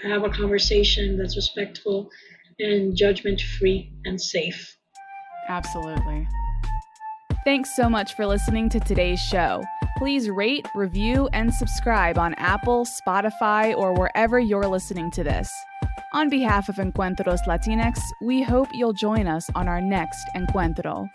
have a conversation that's respectful and judgment free and safe. Absolutely. Thanks so much for listening to today's show. Please rate, review, and subscribe on Apple, Spotify, or wherever you're listening to this. On behalf of Encuentros Latinx, we hope you'll join us on our next Encuentro.